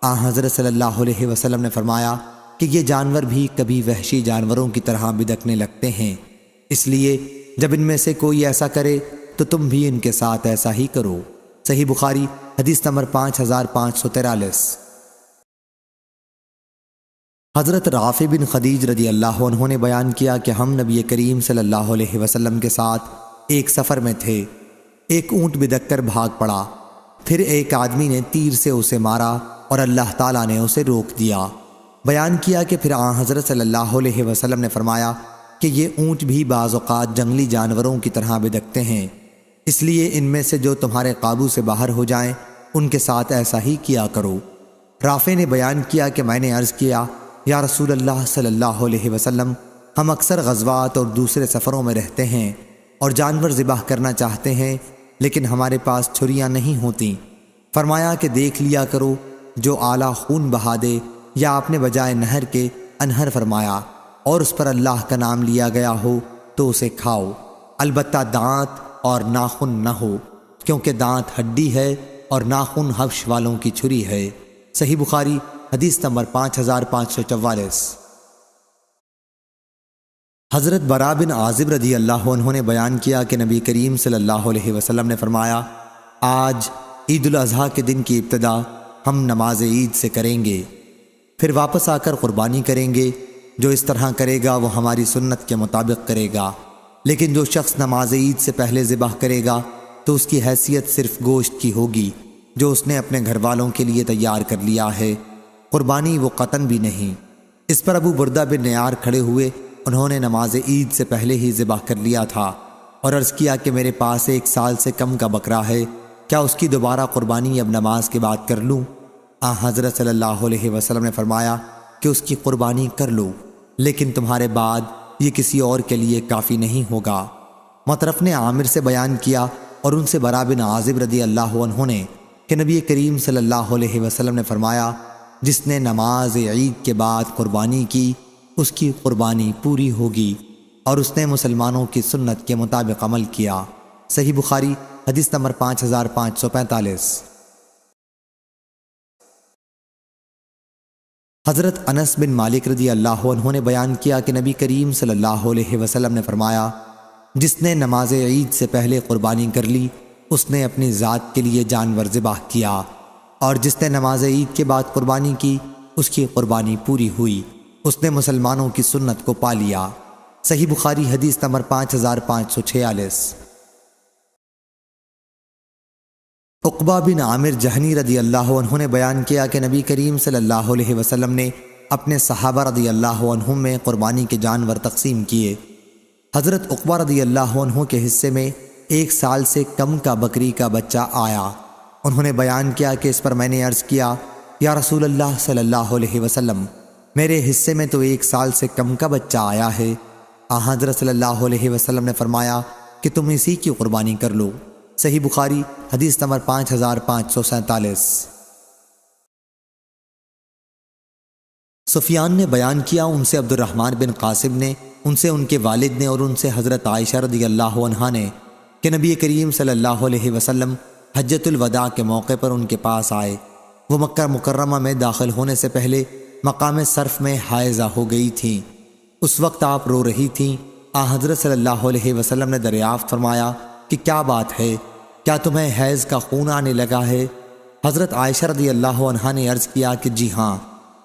حضرت صلی اللہ علیہ وسلم نے فرمایا کہ یہ جانور بھی کبھی وحشی جانوروں کی طرح بدکنے لگتے ہیں، اس لیے جب ان میں سے کوئی ایسا کرے تو تم بھی ان کے ساتھ ایسا ہی کرو۔ صحیح بخاری حدیث نمبر 5543۔ حضرت رافع بن خدیج رضی اللہ عنہ نے بیان کیا کہ ہم نبی کریم صلی اللہ علیہ وسلم کے ساتھ ایک سفر میں تھے۔ ایک اونٹ بدک کر بھاگ پڑا، پھر ایک آدمی نے تیر سے اسے مارا اور اللہ تعالیٰ نے اسے روک دیا۔ بیان کیا کہ پھر حضرت صلی اللہ علیہ وسلم نے فرمایا کہ یہ اونٹ بھی بعض اوقات جنگلی جانوروں کی طرح بدکتے ہیں، اس لیے ان میں سے جو تمہارے قابو سے باہر ہو جائیں ان کے ساتھ ایسا ہی کیا کرو۔ رافع نے بیان کیا کہ میں نے عرض کیا، یا رسول اللہ صلی اللہ علیہ وسلم، ہم اکثر غزوات اور دوسرے سفروں میں رہتے ہیں اور جانور ذبح کرنا چاہتے ہیں، لیکن ہمارے پاس چھریاں نہیں ہوتیں۔ فرمایا کہ دیکھ لیا کرو جو اعلیٰ خون بہا دے، یا آپ نے بجائے نہر کے انہر فرمایا اور اس پر اللہ کا نام لیا گیا ہو تو اسے کھاؤ، البتہ دانت اور ناخن نہ ہو، کیونکہ دانت ہڈی ہے اور ناخن حبش والوں کی چھری ہے۔ صحیح بخاری حدیث نمبر 5544۔ حضرت برا بن عازب رضی اللہ عنہ نے بیان کیا کہ نبی کریم صلی اللہ علیہ وسلم نے فرمایا، آج عید الاضحیٰ کے دن کی ابتدا ہم نماز عید سے کریں گے، پھر واپس آ کر قربانی کریں گے۔ جو اس طرح کرے گا وہ ہماری سنت کے مطابق کرے گا، لیکن جو شخص نماز عید سے پہلے ذبح کرے گا تو اس کی حیثیت صرف گوشت کی ہوگی جو اس نے اپنے گھر والوں کے لیے تیار کر لیا ہے، قربانی وہ قطن بھی نہیں۔ اس پر ابو بردہ بن نیار کھڑے ہوئے، انہوں نے نماز عید سے پہلے ہی ذبح کر لیا تھا اور عرض کیا کہ میرے پاس 1 سال سے کم کا بکرا ہے، کیا اس کی دوبارہ قربانی اب نماز کے بعد کر لوں؟ حضرت صلی اللہ علیہ وسلم نے فرمایا کہ اس کی قربانی کر لو، لیکن تمہارے بعد یہ کسی اور کے لیے کافی نہیں ہوگا۔ مطرف نے عامر سے بیان کیا اور ان سے برا بن عازب رضی اللہ عنہ نے کہ نبی کریم صلی اللہ علیہ وسلم نے فرمایا، جس نے نماز عید کے بعد قربانی کی اس کی قربانی پوری ہوگی، اور اس نے مسلمانوں کی سنت کے مطابق عمل کیا۔ صحیح بخاری حدیث نمبر 5545۔ حضرت انس بن مالک رضی اللہ عنہ نے بیان کیا کہ نبی کریم صلی اللہ علیہ وسلم نے فرمایا، جس نے نماز عید سے پہلے قربانی کر لی اس نے اپنی ذات کے لیے جانور ذبح کیا، اور جس نے نماز عید کے بعد قربانی کی اس کی قربانی پوری ہوئی، اس نے مسلمانوں کی سنت کو پا لیا۔ صحیح بخاری حدیث نمبر 5546۔ عقبہ بن عامر جہنی رضی اللہ عنہ نے بیان کیا کہ نبی کریم صلی اللہ علیہ وسلم نے اپنے صحابہ رضی اللہ عنہم میں قربانی کے جانور تقسیم کیے۔ حضرت عقبہ رضی اللہ عنہ کے حصے میں 1 سال سے کم کا بکری کا بچہ آیا۔ انہوں نے بیان کیا کہ اس پر میں نے عرض کیا، یا رسول اللہ صلی اللہ علیہ وسلم، میرے حصے میں تو 1 سال سے کم کا بچہ آیا ہے۔ حضرت صلی اللہ علیہ وسلم نے فرمایا کہ تم اسی کی قربانی کر لو۔ صحیح بخاری حدیث نمبر 5547۔ سفیان نے بیان کیا، ان سے عبد الرحمن بن قاسم نے، ان سے ان کے والد نے، اور ان سے حضرت عائشہ رضی اللہ عنہا نے کہ نبی کریم صلی اللہ علیہ وسلم حجۃ الوداع کے موقع پر ان کے پاس آئے۔ وہ مکہ مکرمہ میں داخل ہونے سے پہلے مقام صرف میں حائضہ ہو گئی تھیں۔ اس وقت آپ رو رہی تھیں۔ حضرت صلی اللہ علیہ وسلم نے دریافت فرمایا کہ کیا بات ہے، کیا تمہیں حیض کا خون آنے لگا ہے؟ حضرت عائشہ رضی اللہ عنہا نے عرض کیا کہ جی ہاں۔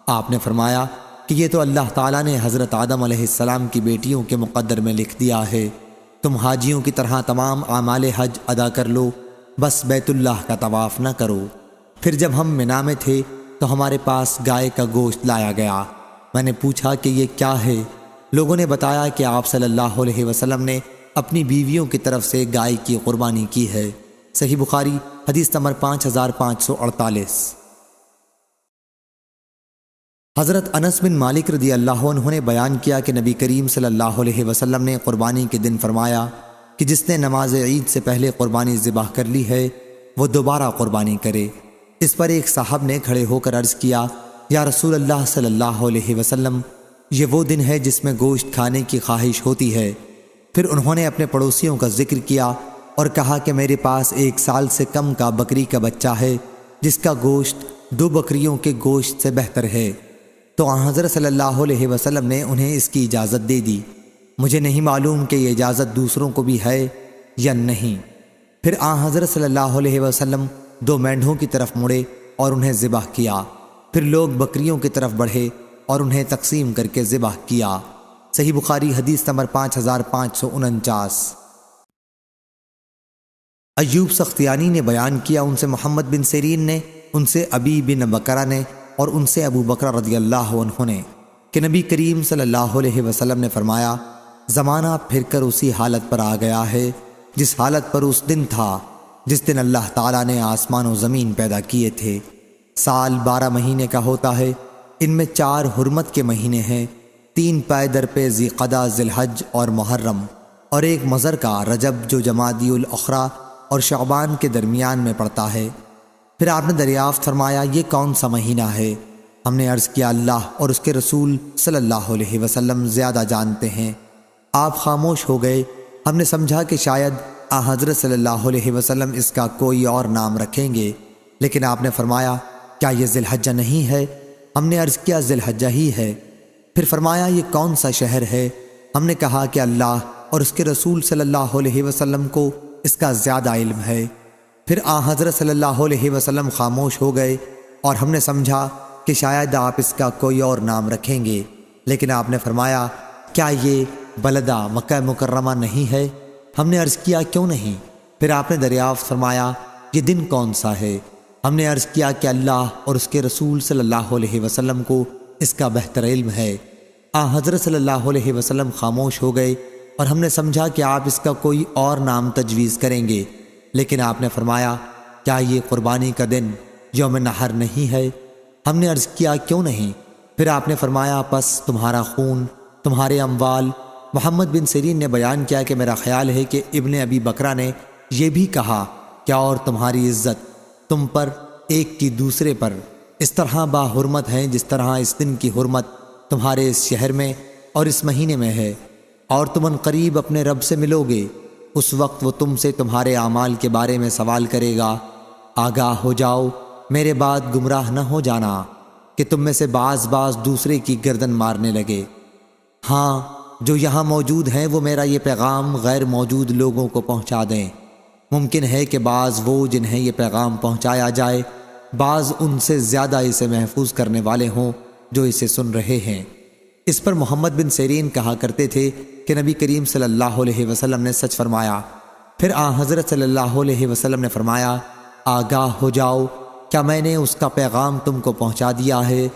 آپ نے فرمایا کہ یہ تو اللہ تعالیٰ نے حضرت آدم علیہ السلام کی بیٹیوں کے مقدر میں لکھ دیا ہے، تم حاجیوں کی طرح تمام اعمال حج ادا کر لو، بس بیت اللہ کا طواف نہ کرو۔ پھر جب ہم منا میں تھے تو ہمارے پاس گائے کا گوشت لایا گیا۔ میں نے پوچھا کہ یہ کیا ہے؟ لوگوں نے بتایا کہ آپ صلی اللہ علیہ وسلم نے اپنی بیویوں کی طرف سے گائے کی قربانی کی ہے۔ صحیح بخاری حدیث نمبر 5548۔ حضرت انس بن مالک رضی اللہ عنہ نے بیان کیا کہ نبی کریم صلی اللہ علیہ وسلم نے قربانی کے دن فرمایا کہ جس نے نماز عید سے پہلے قربانی ذبح کر لی ہے وہ دوبارہ قربانی کرے۔ اس پر ایک صاحب نے کھڑے ہو کر عرض کیا، یا رسول اللہ صلی اللہ علیہ وسلم، یہ وہ دن ہے جس میں گوشت کھانے کی خواہش ہوتی ہے۔ پھر انہوں نے اپنے پڑوسیوں کا ذکر کیا اور کہا کہ میرے پاس 1 سال سے کم کا بکری کا بچہ ہے جس کا گوشت 2 بکریوں کے گوشت سے بہتر ہے۔ تو آن حضرت صلی اللہ علیہ وسلم نے انہیں اس کی اجازت دے دی۔ مجھے نہیں معلوم کہ یہ اجازت دوسروں کو بھی ہے یا نہیں۔ پھر آن حضرت صلی اللہ علیہ وسلم 2 مینڈھوں کی طرف مڑے اور انہیں ذبح کیا۔ پھر لوگ بکریوں کی طرف بڑھے اور انہیں تقسیم کر کے ذبح کیا۔ صحیح بخاری حدیث نمبر 5549۔ ایوب سختیانی نے بیان کیا، ان سے محمد بن سیرین نے، ان سے ابی بن بکرہ نے اور ان سے ابو بکر رضی اللہ عنہ نے کہ نبی کریم صلی اللہ علیہ وسلم نے فرمایا، زمانہ پھر کر اسی حالت پر آ گیا ہے جس حالت پر اس دن تھا جس دن اللہ تعالیٰ نے آسمان و زمین پیدا کیے تھے۔ سال 12 مہینے کا ہوتا ہے، ان میں 4 حرمت کے مہینے ہیں، 3 پے در پہ ذی قعدہ، ذی الحج اور محرم، اور ایک مضر کا رجب جو جمادی الاخری اور شعبان کے درمیان میں پڑتا ہے۔ پھر آپ نے دریافت فرمایا، یہ کون سا مہینہ ہے؟ ہم نے عرض کیا، اللہ اور اس کے رسول صلی اللہ علیہ وسلم زیادہ جانتے ہیں۔ آپ خاموش ہو گئے۔ ہم نے سمجھا کہ شاید حضرت صلی اللہ علیہ وسلم اس کا کوئی اور نام رکھیں گے، لیکن آپ نے فرمایا، کیا یہ ذی الحجہ نہیں ہے؟ ہم نے عرض کیا، ذی الحجہ ہی ہے۔ پھر فرمایا، یہ کون سا شہر ہے؟ ہم نے کہا کہ اللہ اور اس کے رسول صلی اللہ علیہ وسلم کو اس کا زیادہ علم ہے۔ پھر حضرت صلی اللہ علیہ وسلم خاموش ہو گئے اور ہم نے سمجھا کہ شاید آپ اس کا کوئی اور نام رکھیں گے، لیکن آپ نے فرمایا، کیا یہ بلدہ مکہ مکرمہ نہیں ہے؟ ہم نے عرض کیا، کیوں نہیں؟ پھر آپ نے دریافت فرمایا، یہ دن کون سا ہے؟ ہم نے عرض کیا کہ اللہ اور اس کے رسول صلی اللہ علیہ وسلم کو اس کا بہتر علم ہے۔ حضرت صلی اللہ علیہ وسلم خاموش ہو گئے اور ہم نے سمجھا کہ آپ اس کا کوئی اور نام تجویز کریں گے، لیکن آپ نے فرمایا، کیا یہ قربانی کا دن یوم نحر نہیں ہے؟ ہم نے عرض کیا، کیوں نہیں؟ پھر آپ نے فرمایا، پس تمہارا خون، تمہارے اموال۔ محمد بن سیرین نے بیان کیا کہ میرا خیال ہے کہ ابن ابی بکرہ نے یہ بھی کہا، کیا اور تمہاری عزت تم پر ایک کی دوسرے پر اس طرح با حرمت ہیں جس طرح اس دن کی حرمت تمہارے اس شہر میں اور اس مہینے میں ہے، اور تم ان قریب اپنے رب سے ملو گے، اس وقت وہ تم سے تمہارے اعمال کے بارے میں سوال کرے گا۔ آگاہ ہو جاؤ، میرے بعد گمراہ نہ ہو جانا کہ تم میں سے بعض دوسرے کی گردن مارنے لگے۔ ہاں، جو یہاں موجود ہیں وہ میرا یہ پیغام غیر موجود لوگوں کو پہنچا دیں۔ ممکن ہے کہ بعض وہ جنہیں یہ پیغام پہنچایا جائے، بعض ان سے زیادہ اسے محفوظ کرنے والے ہوں جو اسے سن رہے ہیں۔ اس پر محمد بن سیرین کہا کرتے تھے کہ نبی کریم صلی اللہ علیہ وسلم نے سچ فرمایا۔ پھر حضرت صلی اللہ علیہ وسلم نے فرمایا، آگاہ ہو جاؤ، کیا میں نے اس کا پیغام تم کو پہنچا دیا ہے؟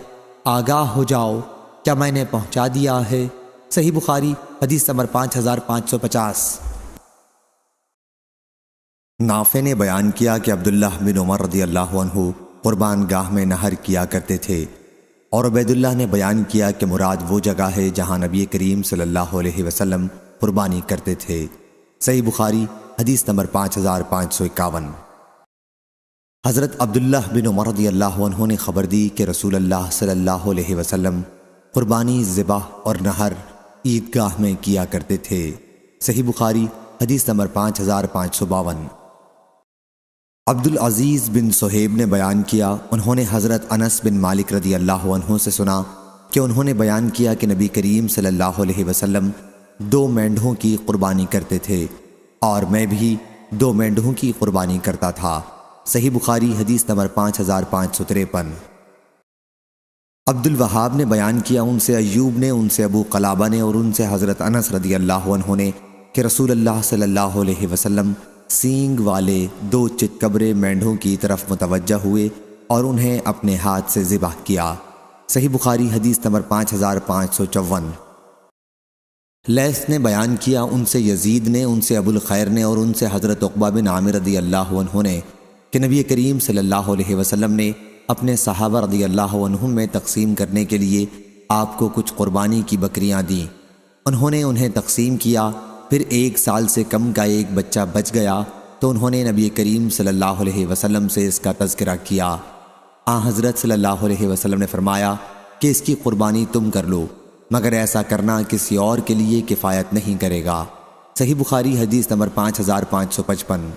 آگاہ ہو جاؤ، کیا میں نے پہنچا دیا ہے؟ صحیح بخاری حدیث نمبر 5550۔ نافع نے بیان کیا کہ عبداللہ بن عمر رضی اللہ عنہ قربان گاہ میں نہر کیا کرتے تھے، اور عبید اللہ نے بیان کیا کہ مراد وہ جگہ ہے جہاں نبی کریم صلی اللہ علیہ وسلم قربانی کرتے تھے۔ صحیح بخاری حدیث نمبر 5551۔ حضرت عبداللہ بن عمر رضی اللہ عنہ نے خبر دی کہ رسول اللہ صلی اللہ علیہ وسلم قربانی، ذبح اور نہر عیدگاہ میں کیا کرتے تھے۔ صحیح بخاری حدیث نمبر 5552۔ عبدالعزیز بن صہیب نے بیان کیا، انہوں نے حضرت انس بن مالک رضی اللہ عنہ سے سنا کہ انہوں نے بیان کیا کہ نبی کریم صلی اللہ علیہ وسلم 2 مینڈھوں کی قربانی کرتے تھے، اور میں بھی 2 مینڈھوں کی قربانی کرتا تھا۔ صحیح بخاری حدیث نمبر 5553۔ عبد الوہاب نے بیان کیا، ان سے ایوب نے، ان سے ابو قلابہ نے اور ان سے حضرت انس رضی اللہ عنہ نے کہ رسول اللہ صلی اللہ علیہ وسلم سینگ والے 2 چتکبرے مینڈھوں کی طرف متوجہ ہوئے اور انہیں اپنے ہاتھ سے ذبح کیا۔ صحیح بخاری حدیث نمبر 5554۔ لیث نے بیان کیا، ان سے یزید نے، ان سے ابو الخیر نے اور ان سے حضرت عقبہ بن عامر رضی اللہ عنہ نے کہ نبی کریم صلی اللہ علیہ وسلم نے اپنے صحابہ رضی اللہ عنہم میں تقسیم کرنے کے لیے آپ کو کچھ قربانی کی بکریاں دیں۔ انہوں نے انہیں تقسیم کیا، پھر 1 سال سے کم کا ایک بچہ بچ گیا تو انہوں نے نبی کریم صلی اللہ علیہ وسلم سے اس کا تذکرہ کیا۔ حضرت صلی اللہ علیہ وسلم نے فرمایا کہ اس کی قربانی تم کر لو، مگر ایسا کرنا کسی اور کے لیے کفایت نہیں کرے گا۔ صحیح بخاری حدیث نمبر 5555۔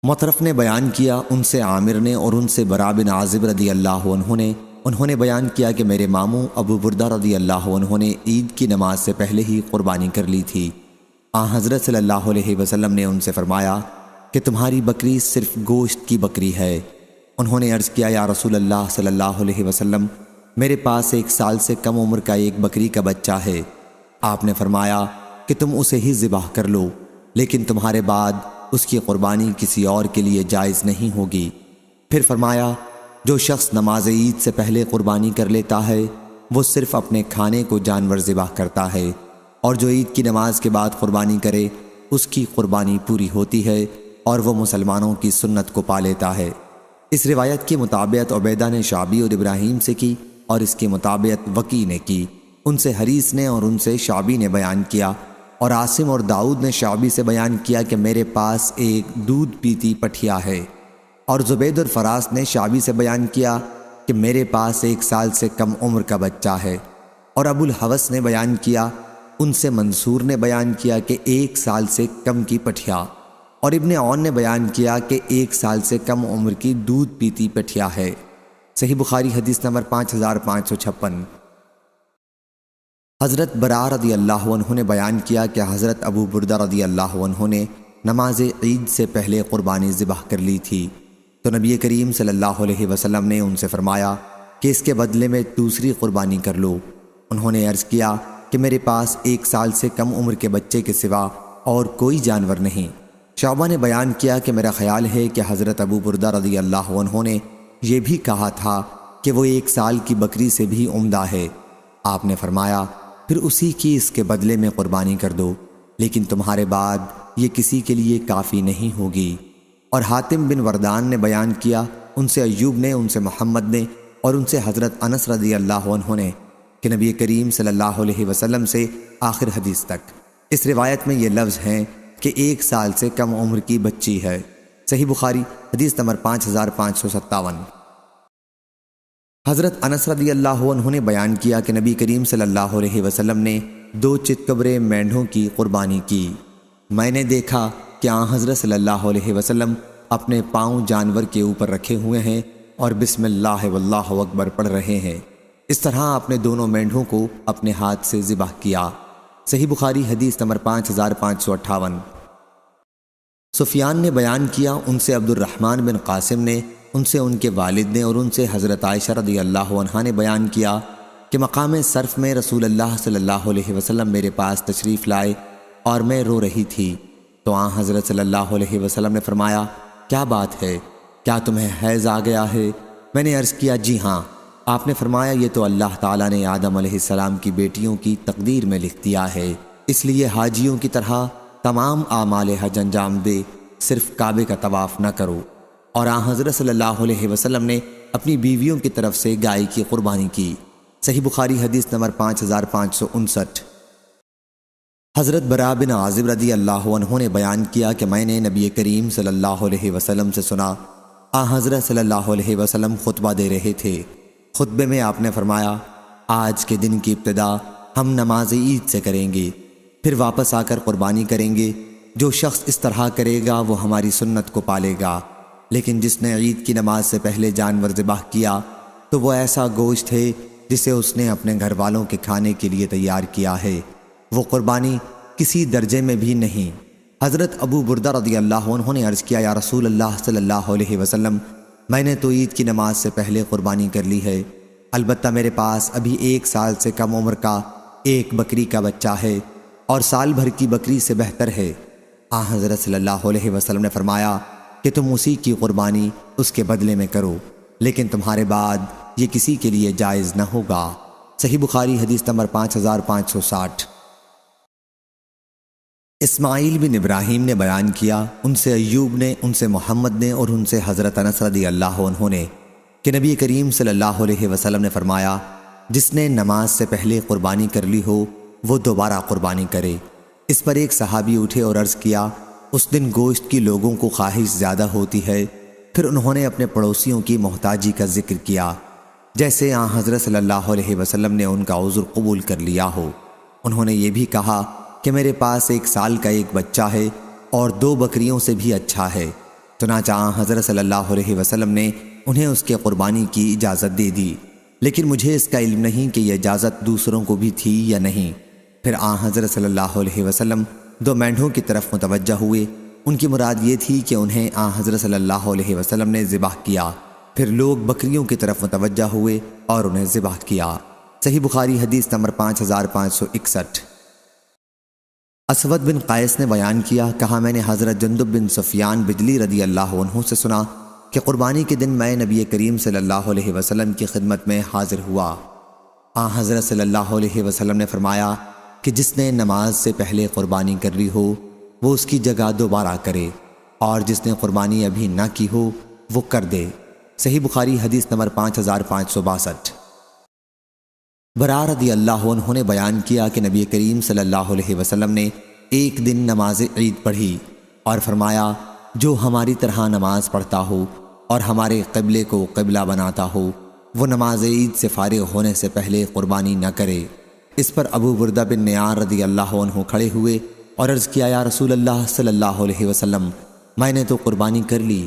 مطرف نے بیان کیا ان سے عامر نے اور ان سے برا بن عازب رضی اللہ عنہ نے انہوں نے بیان کیا کہ میرے ماموں ابو بردہ رضی اللہ عنہ نے عید کی نماز سے پہلے ہی قربانی کر لی تھی۔ حضرت صلی اللہ علیہ وسلم نے ان سے فرمایا کہ تمہاری بکری صرف گوشت کی بکری ہے۔ انہوں نے عرض کیا یا رسول اللہ صلی اللہ علیہ وسلم، میرے پاس 1 سال سے کم عمر کا ایک بکری کا بچہ ہے۔ آپ نے فرمایا کہ تم اسے ہی ذبح کر لو، لیکن تمہارے بعد اس کی قربانی کسی اور کے لیے جائز نہیں ہوگی۔ پھر فرمایا جو شخص نماز عید سے پہلے قربانی کر لیتا ہے وہ صرف اپنے کھانے کو جانور ذبح کرتا ہے، اور جو عید کی نماز کے بعد قربانی کرے اس کی قربانی پوری ہوتی ہے اور وہ مسلمانوں کی سنت کو پا لیتا ہے۔ اس روایت کی مطابقت عبیدہ نے شعبی اور ابراہیم سے کی اور اس کی مطابقت وکی نے کی، ان سے حریث نے اور ان سے شعبی نے بیان کیا، اور عاصم اور داؤد نے شعبی سے بیان کیا کہ میرے پاس ایک دودھ پیتی پٹھیا ہے، اور زبید اور فراس نے شعبی سے بیان کیا کہ میرے پاس 1 سال سے کم عمر کا بچہ ہے، اور ابو الحوث نے بیان کیا، ان سے منصور نے بیان کیا کہ 1 سال سے کم کی پٹھیا، اور ابن عون نے بیان کیا کہ 1 سال سے کم عمر کی دودھ پیتی پٹھیا ہے۔ صحیح بخاری حدیث نمبر 5556۔ حضرت برا رضی اللہ عنہ نے بیان کیا کہ حضرت ابو بردہ رضی اللہ عنہ نے نماز عید سے پہلے قربانی ذبح کر لی تھی، تو نبی کریم صلی اللہ علیہ وسلم نے ان سے فرمایا کہ اس کے بدلے میں دوسری قربانی کر لو۔ انہوں نے عرض کیا کہ میرے پاس 1 سال سے کم عمر کے بچے کے سوا اور کوئی جانور نہیں۔ شعبہ نے بیان کیا کہ میرا خیال ہے کہ حضرت ابو بردہ رضی اللہ عنہ نے یہ بھی کہا تھا کہ وہ 1 سال کی بکری سے بھی عمدہ ہے۔ آپ نے فرمایا پھر اسی کی اس کے بدلے میں قربانی کر دو، لیکن تمہارے بعد یہ کسی کے لیے کافی نہیں ہوگی۔ اور حاتم بن وردان نے بیان کیا، ان سے ایوب نے، ان سے محمد نے، اور ان سے حضرت انس رضی اللہ عنہ نے کہ نبی کریم صلی اللہ علیہ وسلم سے آخر حدیث تک۔ اس روایت میں یہ لفظ ہیں کہ 1 سال سے کم عمر کی بچی ہے۔ صحیح بخاری حدیث نمبر 5557۔ حضرت انس رضی اللہ عنہ نے بیان کیا کہ نبی کریم صلی اللہ علیہ وسلم نے 2 چتکبرے مینڈھوں کی قربانی کی۔ میں نے دیکھا کہ حضرت صلی اللہ علیہ وسلم اپنے پاؤں جانور کے اوپر رکھے ہوئے ہیں اور بسم اللہ واللہ اکبر پڑھ رہے ہیں۔ اس طرح آپ نے دونوں مینڈھوں کو اپنے ہاتھ سے ذبح کیا۔ صحیح بخاری حدیث نمبر 5558۔ سفیان نے بیان کیا، ان سے عبد الرحمن بن قاسم نے، ان سے ان کے والد نے، اور ان سے حضرت عائشہ رضی اللہ عنہا نے بیان کیا کہ مقام صرف میں رسول اللہ صلی اللہ علیہ وسلم میرے پاس تشریف لائے اور میں رو رہی تھی، تو حضرت صلی اللہ علیہ وسلم نے فرمایا کیا بات ہے، کیا تمہیں حیض آ گیا ہے؟ میں نے عرض کیا جی ہاں۔ آپ نے فرمایا یہ تو اللہ تعالیٰ نے آدم علیہ السلام کی بیٹیوں کی تقدیر میں لکھ دیا ہے، اس لیے حاجیوں کی طرح تمام اعمال حج انجام دے، صرف کعبے کا طواف نہ کرو۔ اور حضرت صلی اللہ علیہ وسلم نے اپنی بیویوں کی طرف سے گائے کی قربانی کی۔ صحیح بخاری حدیث نمبر 5559۔ حضرت برا بن عازب رضی اللہ عنہ نے بیان کیا کہ میں نے نبی کریم صلی اللہ علیہ وسلم سے سنا، حضرت صلی اللہ علیہ وسلم خطبہ دے رہے تھے۔ خطبے میں آپ نے فرمایا آج کے دن کی ابتدا ہم نماز عید سے کریں گے، پھر واپس آ کر قربانی کریں گے۔ جو شخص اس طرح کرے گا وہ ہماری سنت کو پالے گا، لیکن جس نے عید کی نماز سے پہلے جانور ذبح کیا تو وہ ایسا گوشت ہے جسے اس نے اپنے گھر والوں کے کھانے کے لیے تیار کیا ہے، وہ قربانی کسی درجے میں بھی نہیں۔ حضرت ابو بردہ رضی اللہ عنہ نے عرض کیا یا رسول اللہ صلی اللہ علیہ وسلم، میں نے تو عید کی نماز سے پہلے قربانی کر لی ہے، البتہ میرے پاس ابھی 1 سال سے کم عمر کا ایک بکری کا بچہ ہے اور سال بھر کی بکری سے بہتر ہے۔ حضرت صلی اللہ علیہ وسلم نے فرمایا کہ تم اسی کی قربانی اس کے بدلے میں کرو، لیکن تمہارے بعد یہ کسی کے لیے جائز نہ ہوگا۔ صحیح بخاری حدیث نمبر 5560۔ اسماعیل بن ابراہیم نے بیان کیا، ان سے ایوب نے، ان سے محمد نے، اور ان سے حضرت انس رضی اللہ عنہ نے کہ نبی کریم صلی اللہ علیہ وسلم نے فرمایا جس نے نماز سے پہلے قربانی کر لی ہو وہ دوبارہ قربانی کرے۔ اس پر ایک صحابی اٹھے اور عرض کیا اس دن گوشت کی لوگوں کو خواہش زیادہ ہوتی ہے۔ پھر انہوں نے اپنے پڑوسیوں کی محتاجی کا ذکر کیا، جیسے حضرت صلی اللہ علیہ وسلم نے ان کا عذر قبول کر لیا ہو۔ انہوں نے یہ بھی کہا کہ میرے پاس 1 سال کا ایک بچہ ہے اور 2 بکریوں سے بھی اچھا ہے، چنانچہ حضرت صلی اللہ علیہ وسلم نے انہیں اس کے قربانی کی اجازت دے دی، لیکن مجھے اس کا علم نہیں کہ یہ اجازت دوسروں کو بھی تھی یا نہیں۔ پھر حضرت صلی اللہ علیہ وسلم 2 مینڈھوں کی طرف متوجہ ہوئے۔ ان کی مراد یہ تھی کہ انہیں حضرت صلی اللہ علیہ وسلم نے ذبح کیا۔ پھر لوگ بکریوں کی طرف متوجہ ہوئے اور انہیں ذبح کیا۔ صحیح بخاری حدیث نمبر 5561۔ اسود بن قیس نے بیان کیا، کہا میں نے حضرت جندب بن سفیان بجلی رضی اللہ عنہ سے سنا کہ قربانی کے دن میں نبی کریم صلی اللہ علیہ وسلم کی خدمت میں حاضر ہوا۔ حضرت صلی اللہ علیہ وسلم نے فرمایا کہ جس نے نماز سے پہلے قربانی کر لی ہو وہ اس کی جگہ دوبارہ کرے، اور جس نے قربانی ابھی نہ کی ہو وہ کر دے۔ صحیح بخاری حدیث نمبر 5562۔ برا رضی اللہ عنہ نے بیان کیا کہ نبی کریم صلی اللہ علیہ وسلم نے ایک دن نماز عید پڑھی اور فرمایا، جو ہماری طرح نماز پڑھتا ہو اور ہمارے قبلے کو قبلہ بناتا ہو وہ نماز عید سے فارغ ہونے سے پہلے قربانی نہ کرے۔ اس پر ابو بردہ بن نیار رضی اللہ عنہ کھڑے ہوئے اور عرض کیا، یا رسول اللہ صلی اللہ علیہ وسلم، میں نے تو قربانی کر لی۔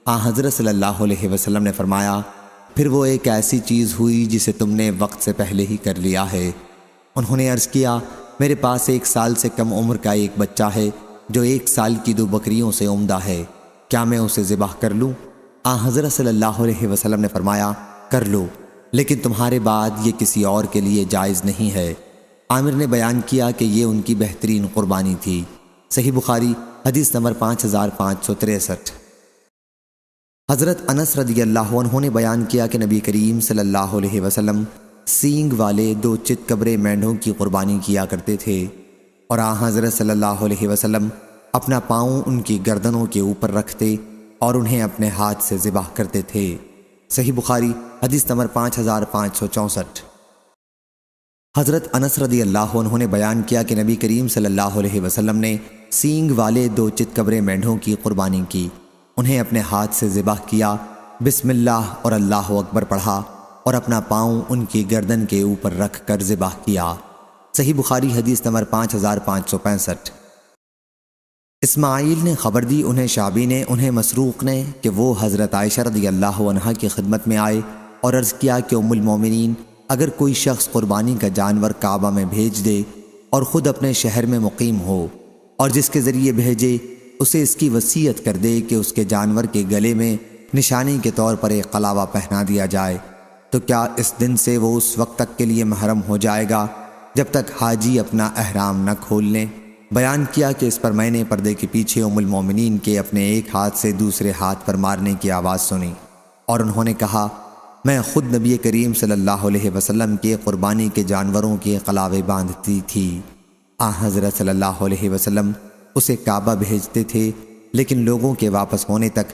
حضرت صلی اللہ علیہ وسلم نے فرمایا، پھر وہ ایک ایسی چیز ہوئی جسے تم نے وقت سے پہلے ہی کر لیا ہے۔ انہوں نے عرض کیا، میرے پاس 1 سال سے کم عمر کا ایک بچہ ہے جو 1 سال کی 2 بکریوں سے عمدہ ہے، کیا میں اسے ذبح کر لوں؟ حضرت صلی اللہ علیہ وسلم نے فرمایا، کر لو، لیکن تمہارے بعد یہ کسی اور کے لیے جائز نہیں ہے۔ عامر نے بیان کیا کہ یہ ان کی بہترین قربانی تھی۔ صحیح بخاری حدیث نمبر 5563۔ حضرت انس رضی اللہ عنہ نے بیان کیا کہ نبی کریم صلی اللہ علیہ وسلم سینگ والے 2 چت کبرے مینڈھوں کی قربانی کیا کرتے تھے، اور حضرت صلی اللہ علیہ وسلم اپنا پاؤں ان کی گردنوں کے اوپر رکھتے اور انہیں اپنے ہاتھ سے ذبح کرتے تھے۔ صحیح بخاری حدیث نمبر 5564۔ حضرت انس رضی اللہ عنہ نے بیان کیا کہ نبی کریم صلی اللہ علیہ وسلم نے سینگ والے 2 چت کبرے مینڈھوں کی قربانی کی، انہیں اپنے ہاتھ سے ذبح کیا، بسم اللہ اور اللہ اکبر پڑھا اور اپنا پاؤں ان کی گردن کے اوپر رکھ کر ذبح کیا۔ صحیح بخاری حدیث نمبر 5565۔ اسماعیل نے خبر دی انہیں شعبی نے انہیں مسروق نے کہ وہ حضرت عائشہ رضی اللہ عنہا کی خدمت میں آئے اور عرض کیا کہ ام المومنین، اگر کوئی شخص قربانی کا جانور کعبہ میں بھیج دے اور خود اپنے شہر میں مقیم ہو اور جس کے ذریعے بھیجے اسے اس کی وصیت کر دے کہ اس کے جانور کے گلے میں نشانی کے طور پر ایک قلاوہ پہنا دیا جائے، تو کیا اس دن سے وہ اس وقت تک کے لیے محرم ہو جائے گا جب تک حاجی اپنا احرام نہ کھول لیں؟ بیان کیا کہ اس پر میں نے پردے کے پیچھے ام المومنین کے اپنے ایک ہاتھ سے دوسرے ہاتھ پر مارنے کی آواز سنی، اور انہوں نے کہا، میں خود نبی کریم صلی اللہ علیہ وسلم کے قربانی کے جانوروں کے قلاوے باندھتی تھی۔ حضرت صلی اللہ علیہ وسلم اسے کعبہ بھیجتے تھے، لیکن لوگوں کے واپس ہونے تک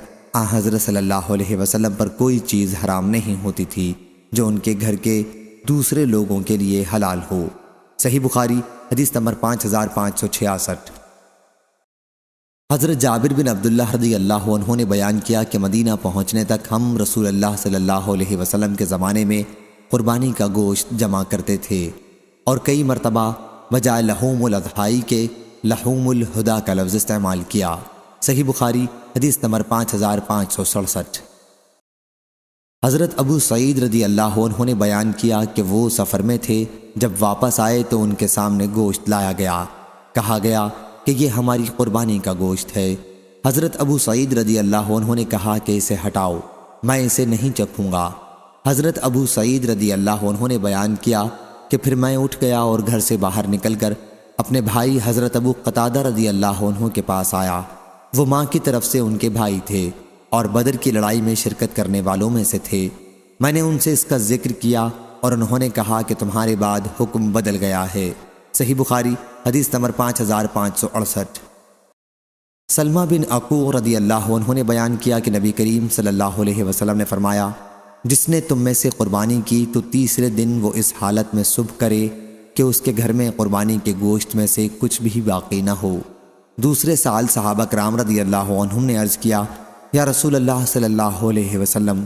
حضرت صلی اللہ علیہ وسلم پر کوئی چیز حرام نہیں ہوتی تھی جو ان کے گھر کے دوسرے لوگوں کے لیے حلال ہو۔ صحیح بخاری حدیث نمبر 5566۔ حضرت جابر بن عبداللہ رضی اللہ عنہ نے بیان کیا کہ مدینہ پہنچنے تک ہم رسول اللہ صلی اللہ علیہ وسلم کے زمانے میں قربانی کا گوشت جمع کرتے تھے، اور کئی مرتبہ بجائے لحوم الاضحائی کے لحوم الہدا کا لفظ استعمال کیا۔ صحیح بخاری حدیث نمبر 5567۔ حضرت ابو سعید رضی اللہ عنہ نے بیان کیا کہ وہ سفر میں تھے، جب واپس آئے تو ان کے سامنے گوشت لایا گیا، کہا گیا کہ یہ ہماری قربانی کا گوشت ہے۔ حضرت ابو سعید رضی اللہ عنہ نے کہا کہ اسے ہٹاؤ، میں اسے نہیں چکھوں گا۔ حضرت ابو سعید رضی اللہ عنہ نے بیان کیا کہ پھر میں اٹھ گیا اور گھر سے باہر نکل کر اپنے بھائی حضرت ابو قتادہ رضی اللہ عنہ کے پاس آیا۔ وہ ماں کی طرف سے ان کے بھائی تھے اور بدر کی لڑائی میں شرکت کرنے والوں میں سے تھے۔ میں نے ان سے اس کا ذکر کیا اور انہوں نے کہا کہ تمہارے بعد حکم بدل گیا ہے۔ صحیح بخاری حدیث نمبر 5568۔ سلمہ بن عقوق رضی اللہ عنہ نے بیان کیا کہ نبی کریم صلی اللہ علیہ وسلم نے فرمایا، جس نے تم میں سے قربانی کی تو تیسرے دن وہ اس حالت میں صبح کرے کہ اس کے گھر میں قربانی کے گوشت میں سے کچھ بھی باقی نہ ہو۔ دوسرے سال صحابہ کرام رضی اللہ عنہم نے عرض کیا، یا رسول اللہ صلی اللہ علیہ وسلم،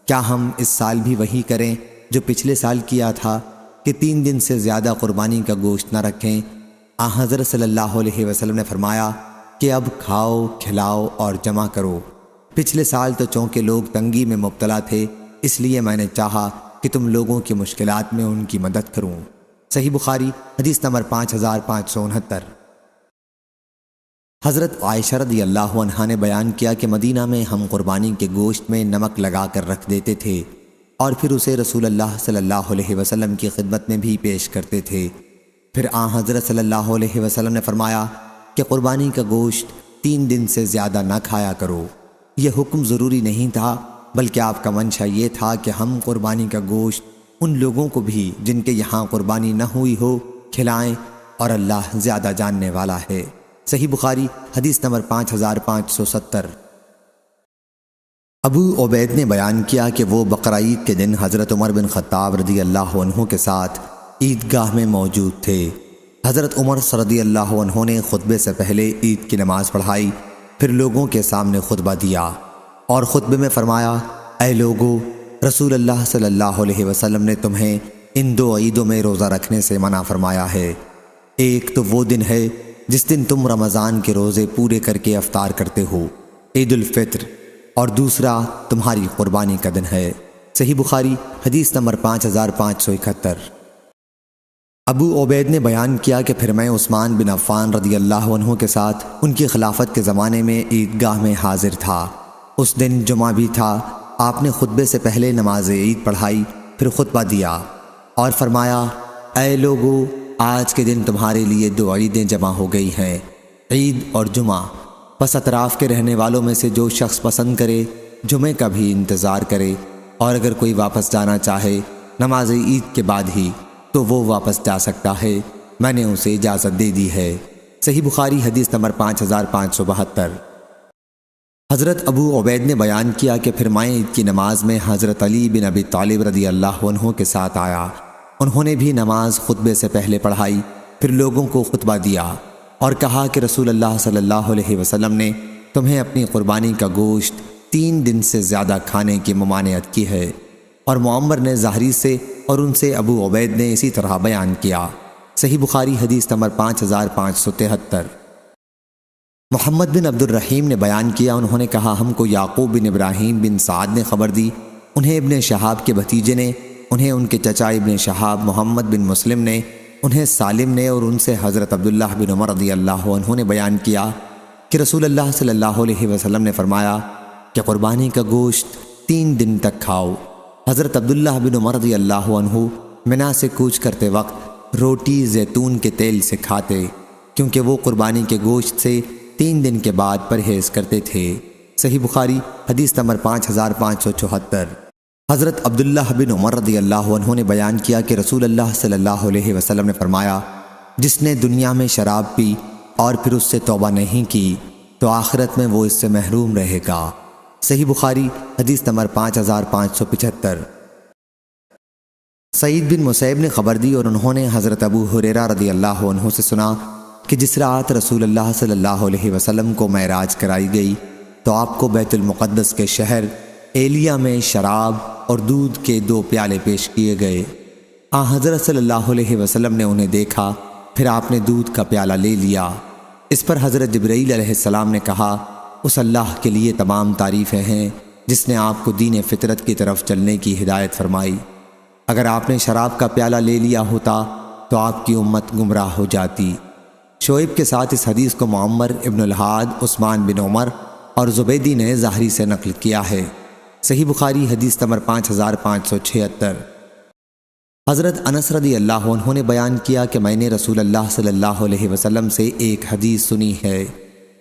کیا ہم اس سال بھی وہی کریں جو پچھلے سال کیا تھا کہ 3 دن سے زیادہ قربانی کا گوشت نہ رکھیں؟ حضرت صلی اللہ علیہ وسلم نے فرمایا کہ اب کھاؤ، کھلاؤ اور جمع کرو۔ پچھلے سال تو چونکہ لوگ تنگی میں مبتلا تھے، اس لیے میں نے چاہا کہ تم لوگوں کی مشکلات میں ان کی مدد کروں۔ صحیح بخاری حدیث نمبر 5569۔ حضرت عائشہ رضی اللہ عنہا نے بیان کیا کہ مدینہ میں ہم قربانی کے گوشت میں نمک لگا کر رکھ دیتے تھے اور پھر اسے رسول اللہ صلی اللہ علیہ وسلم کی خدمت میں بھی پیش کرتے تھے۔ پھر حضرت صلی اللہ علیہ وسلم نے فرمایا کہ قربانی کا گوشت 3 دن سے زیادہ نہ کھایا کرو۔ یہ حکم ضروری نہیں تھا، بلکہ آپ کا منشا یہ تھا کہ ہم قربانی کا گوشت ان لوگوں کو بھی جن کے یہاں قربانی نہ ہوئی ہو کھلائیں، اور اللہ زیادہ جاننے والا ہے۔ صحیح بخاری حدیث نمبر 5570۔ ابو عبید نے بیان کیا کہ وہ بقرعید کے دن حضرت عمر بن خطاب رضی اللہ عنہ کے ساتھ عیدگاہ میں موجود تھے۔ حضرت عمر رضی اللہ عنہ نے خطبے سے پہلے عید کی نماز پڑھائی، پھر لوگوں کے سامنے خطبہ دیا اور خطبے میں فرمایا، اے لوگو، رسول اللہ صلی اللہ علیہ وسلم نے تمہیں ان 2 عیدوں میں روزہ رکھنے سے منع فرمایا ہے۔ ایک تو وہ دن ہے جس دن تم رمضان کے روزے پورے کر کے افطار کرتے ہو، عید الفطر، اور دوسرا تمہاری قربانی کا دن ہے۔ صحیح بخاری حدیث نمبر 5571۔ ابو عبید نے بیان کیا کہ پھر میں عثمان بن عفان رضی اللہ عنہ کے ساتھ ان کی خلافت کے زمانے میں عیدگاہ میں حاضر تھا۔ اس دن جمعہ بھی تھا۔ آپ نے خطبے سے پہلے نماز عید پڑھائی، پھر خطبہ دیا اور فرمایا، اے لوگو، آج کے دن تمہارے لیے 2 عیدیں جمع ہو گئی ہیں، عید اور جمعہ۔ پس اطراف کے رہنے والوں میں سے جو شخص پسند کرے جمعے کا بھی انتظار کرے، اور اگر کوئی واپس جانا چاہے نماز عید کے بعد ہی تو وہ واپس جا سکتا ہے، میں نے اسے اجازت دے دی ہے۔ صحیح بخاری حدیث نمبر 5572۔ حضرت ابو عبید نے بیان کیا کہ پھر میں عید کی نماز میں حضرت علی بن ابی طالب رضی اللہ عنہ کے ساتھ آیا۔ انہوں نے بھی نماز خطبے سے پہلے پڑھائی، پھر لوگوں کو خطبہ دیا اور کہا کہ رسول اللہ صلی اللہ علیہ وسلم نے تمہیں اپنی قربانی کا گوشت 3 دن سے زیادہ کھانے کی ممانعت کی ہے، اور معمر نے ظاہری سے اور ان سے ابو عبید نے اسی طرح بیان کیا۔ صحیح بخاری حدیث نمبر 5573۔ محمد بن عبد الرحیم نے بیان کیا، انہوں نے کہا، ہم کو یعقوب بن ابراہیم بن سعد نے خبر دی، انہیں ابن شہاب کے بھتیجے نے، انہیں ان کے چچا ابن شہاب محمد بن مسلم نے، انہیں سالم نے، اور ان سے حضرت عبداللہ بن عمر رضی اللہ عنہ نے بیان کیا کہ رسول اللہ صلی اللہ علیہ وسلم نے فرمایا کہ قربانی کا گوشت 3 دن تک کھاؤ۔ حضرت عبداللہ بن عمر رضی اللہ عنہ منا سے کوچ کرتے وقت روٹی زیتون کے تیل سے کھاتے، کیونکہ وہ قربانی کے گوشت سے 3 دن کے بعد پرہیز کرتے تھے۔ صحیح بخاری حدیث نمبر 5574۔ حضرت عبداللہ بن عمر رضی اللہ عنہ نے بیان کیا کہ رسول اللہ صلی اللہ علیہ وسلم نے فرمایا، جس نے دنیا میں شراب پی اور پھر اس سے توبہ نہیں کی تو آخرت میں وہ اس سے محروم رہے گا۔ صحیح بخاری حدیث نمبر 5575۔ سعید بن مسیب نے خبر دی اور انہوں نے حضرت ابو ہریرہ رضی اللہ عنہ سے سنا کہ جس رات رسول اللہ صلی اللہ علیہ وسلم کو معراج کرائی گئی تو آپ کو بیت المقدس کے شہر ایلیا میں شراب اور دودھ کے 2 پیالے پیش کیے گئے۔ حضرت صلی اللہ علیہ وسلم نے انہیں دیکھا، پھر آپ نے دودھ کا پیالہ لے لیا۔ اس پر حضرت جبرائیل علیہ السلام نے کہا، اس اللہ کے لیے تمام تعریفیں ہیں جس نے آپ کو دین فطرت کی طرف چلنے کی ہدایت فرمائی۔ اگر آپ نے شراب کا پیالہ لے لیا ہوتا تو آپ کی امت گمراہ ہو جاتی۔ شعیب کے ساتھ اس حدیث کو معمر ابن الحاد، عثمان بن عمر اور زبیدی نے ظاہری سے نقل کیا ہے۔ صحیح بخاری حدیث نمبر 5576۔ حضرت انس رضی اللہ عنہ نے بیان کیا کہ میں نے رسول اللہ صلی اللہ علیہ وسلم سے ایک حدیث سنی ہے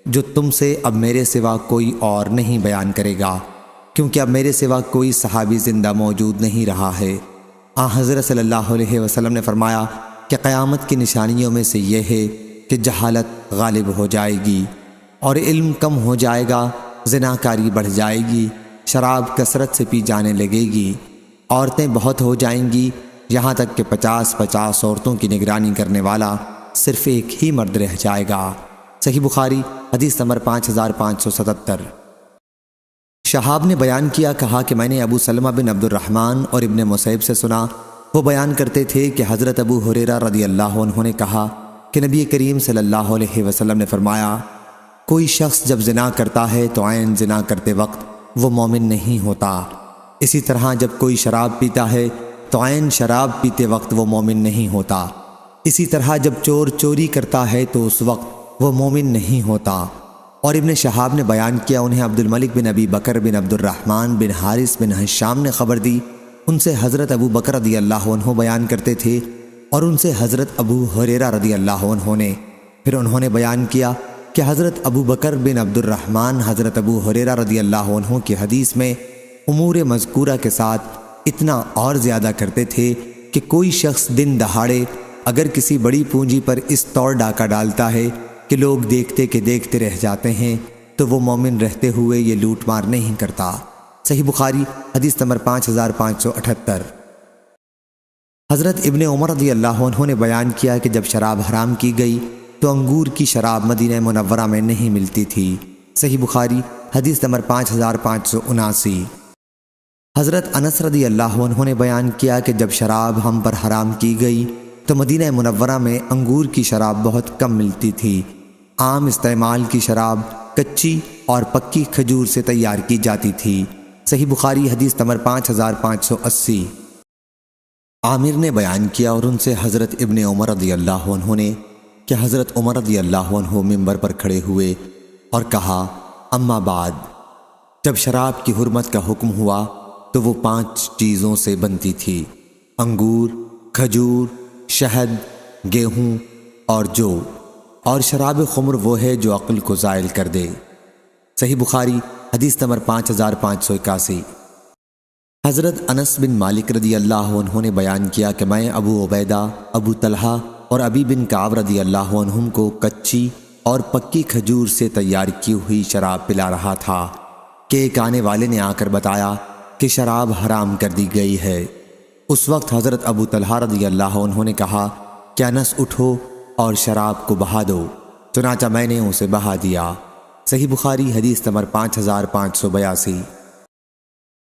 جو تم سے اب میرے سوا کوئی اور نہیں بیان کرے گا، کیونکہ اب میرے سوا کوئی صحابی زندہ موجود نہیں رہا ہے۔ حضرت صلی اللہ علیہ وسلم نے فرمایا کہ قیامت کی نشانیوں میں سے یہ ہے کہ جہالت غالب ہو جائے گی اور علم کم ہو جائے گا، زناکاری بڑھ جائے گی، شراب کثرت سے پی جانے لگے گی، عورتیں بہت ہو جائیں گی، یہاں تک کہ 50 عورتوں کی نگرانی کرنے والا صرف ایک ہی مرد رہ جائے گا۔ صحیح بخاری حدیث نمبر 5577۔ شہاب نے بیان کیا، کہا کہ میں نے ابو سلمہ بن عبد الرحمن اور ابن مسیب سے سنا، وہ بیان کرتے تھے کہ حضرت ابو ہریرہ رضی اللہ عنہ نے کہا کہ نبی کریم صلی اللہ علیہ وسلم نے فرمایا، کوئی شخص جب زنا کرتا ہے تو عین زنا کرتے وقت وہ مومن نہیں ہوتا، اسی طرح جب کوئی شراب پیتا ہے تو عین شراب پیتے وقت وہ مومن نہیں ہوتا، اسی طرح جب چور چوری کرتا ہے تو اس وقت وہ مومن نہیں ہوتا۔ اور ابن شہاب نے بیان کیا، انہیں عبد الملک بن ابی بکر بن عبد الرحمن بن حارث بن ہشام نے خبر دی، ان سے حضرت ابو بکر رضی اللہ عنہ بیان کرتے تھے اور ان سے حضرت ابو ہریرہ رضی اللہ عنہ نے، پھر انہوں نے بیان کیا کہ حضرت ابو بکر بن عبد الرحمن حضرت ابو ہریرہ رضی اللہ عنہ کی حدیث میں امور مذکورہ کے ساتھ اتنا اور زیادہ کرتے تھے کہ کوئی شخص دن دہاڑے اگر کسی بڑی پونجی پر اس طور ڈاکہ ڈالتا ہے کہ لوگ دیکھتے کہ دیکھتے رہ جاتے ہیں تو وہ مومن رہتے ہوئے یہ لوٹ مار نہیں کرتا۔ صحیح بخاری حدیث نمبر 5578۔ حضرت ابن عمر رضی اللہ عنہ نے بیان کیا کہ جب شراب حرام کی گئی تو انگور کی شراب مدینہ منورہ میں نہیں ملتی تھی۔ صحیح بخاری حدیث نمبر 5579۔ حضرت انس رضی اللہ عنہ نے بیان کیا کہ جب شراب ہم پر حرام کی گئی تو مدینہ منورہ میں انگور کی شراب بہت کم ملتی تھی۔ عام استعمال کی شراب کچی اور پکی کھجور سے تیار کی جاتی تھی۔ صحیح بخاری حدیث نمبر 5580۔ عامر نے بیان کیا اور ان سے حضرت ابن عمر رضی اللہ عنہ نے کہ حضرت عمر رضی اللہ عنہ منبر پر کھڑے ہوئے اور کہا، اما بعد، جب شراب کی حرمت کا حکم ہوا تو وہ 5 چیزوں سے بنتی تھی: انگور، کھجور، شہد، گیہوں اور جو، اور شراب خمر وہ ہے جو عقل کو زائل کر دے۔ صحیح بخاری حدیث نمبر 5581۔ حضرت انس بن مالک رضی اللہ عنہ نے بیان کیا کہ میں ابو عبیدہ، ابو طلحہ اور ابی بن کعب رضی اللہ عنہم کو کچی اور پکی کھجور سے تیار کی ہوئی شراب پلا رہا تھا کہ ایک آنے والے نے آ کر بتایا کہ شراب حرام کر دی گئی ہے۔ اس وقت حضرت ابو طلحہ رضی اللہ عنہ نے کہا کہ انس اٹھو اور شراب کو بہا دو، چنانچہ میں نے اسے بہا دیا۔ صحیح بخاری حدیث نمبر 5582۔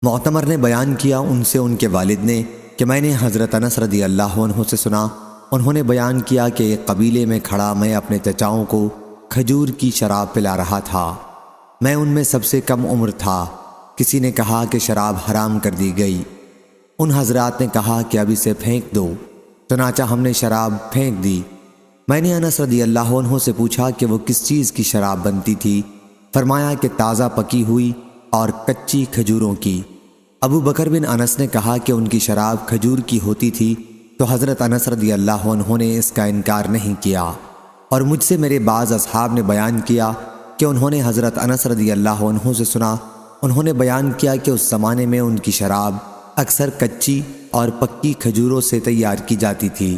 معتمر نے بیان کیا، ان سے ان کے والد نے، کہ میں نے حضرت انس رضی اللہ عنہ سے سنا، انہوں نے بیان کیا کہ ایک قبیلے میں کھڑا میں اپنے چچاؤں کو کھجور کی شراب پلا رہا تھا، میں ان میں سب سے کم عمر تھا۔ کسی نے کہا کہ شراب حرام کر دی گئی، ان حضرات نے کہا کہ اب اسے پھینک دو، چنانچہ ہم نے شراب پھینک دی۔ میں نے انس رضی اللہ عنہ سے پوچھا کہ وہ کس چیز کی شراب بنتی تھی، فرمایا کہ تازہ پکی ہوئی اور کچی کھجوروں کی۔ ابو بکر بن انس نے کہا کہ ان کی شراب کھجور کی ہوتی تھی، تو حضرت انس رضی اللہ عنہ نے اس کا انکار نہیں کیا، اور مجھ سے میرے بعض اصحاب نے بیان کیا کہ انہوں نے حضرت انس رضی اللہ عنہ سے سنا، انہوں نے بیان کیا کہ اس زمانے میں ان کی شراب اکثر کچی اور پکی کھجوروں سے تیار کی جاتی تھی۔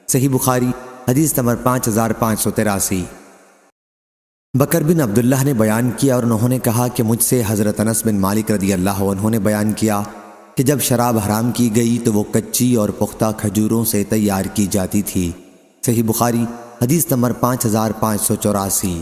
صحیح بخاری حدیث نمبر 5583۔ بکر بن عبداللہ نے بیان کیا اور انہوں نے کہا کہ مجھ سے حضرت انس بن مالک رضی اللہ عنہ نے بیان کیا کہ جب شراب حرام کی گئی تو وہ کچی اور پختہ کھجوروں سے تیار کی جاتی تھی۔ صحیح بخاری حدیث نمبر 5584۔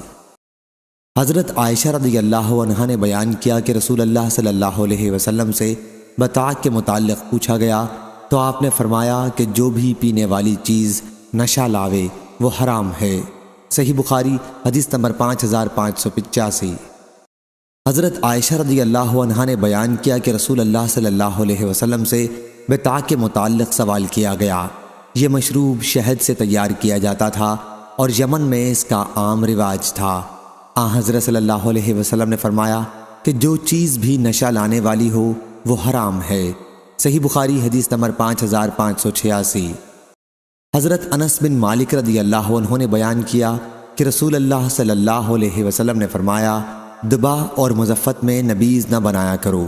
حضرت عائشہ رضی اللہ عنہا نے بیان کیا کہ رسول اللہ صلی اللہ علیہ وسلم سے بطاق کے متعلق پوچھا گیا تو آپ نے فرمایا کہ جو بھی پینے والی چیز نشہ لاوے وہ حرام ہے۔ صحیح بخاری حدیث نمبر 5585۔ حضرت عائشہ رضی اللہ عنہا نے بیان کیا کہ رسول اللہ صلی اللہ علیہ وسلم سے بطاق کے متعلق سوال کیا گیا۔ یہ مشروب شہد سے تیار کیا جاتا تھا اور یمن میں اس کا عام رواج تھا۔ حضرت صلی اللہ علیہ وسلم نے فرمایا کہ جو چیز بھی نشہ لانے والی ہو وہ حرام ہے۔ صحیح بخاری حدیث نمبر 5586۔ حضرت انس بن مالک رضی اللہ عنہ نے بیان کیا کہ رسول اللہ صلی اللہ علیہ وسلم نے فرمایا دبا اور مزفت میں نبیذ نہ بنایا کرو،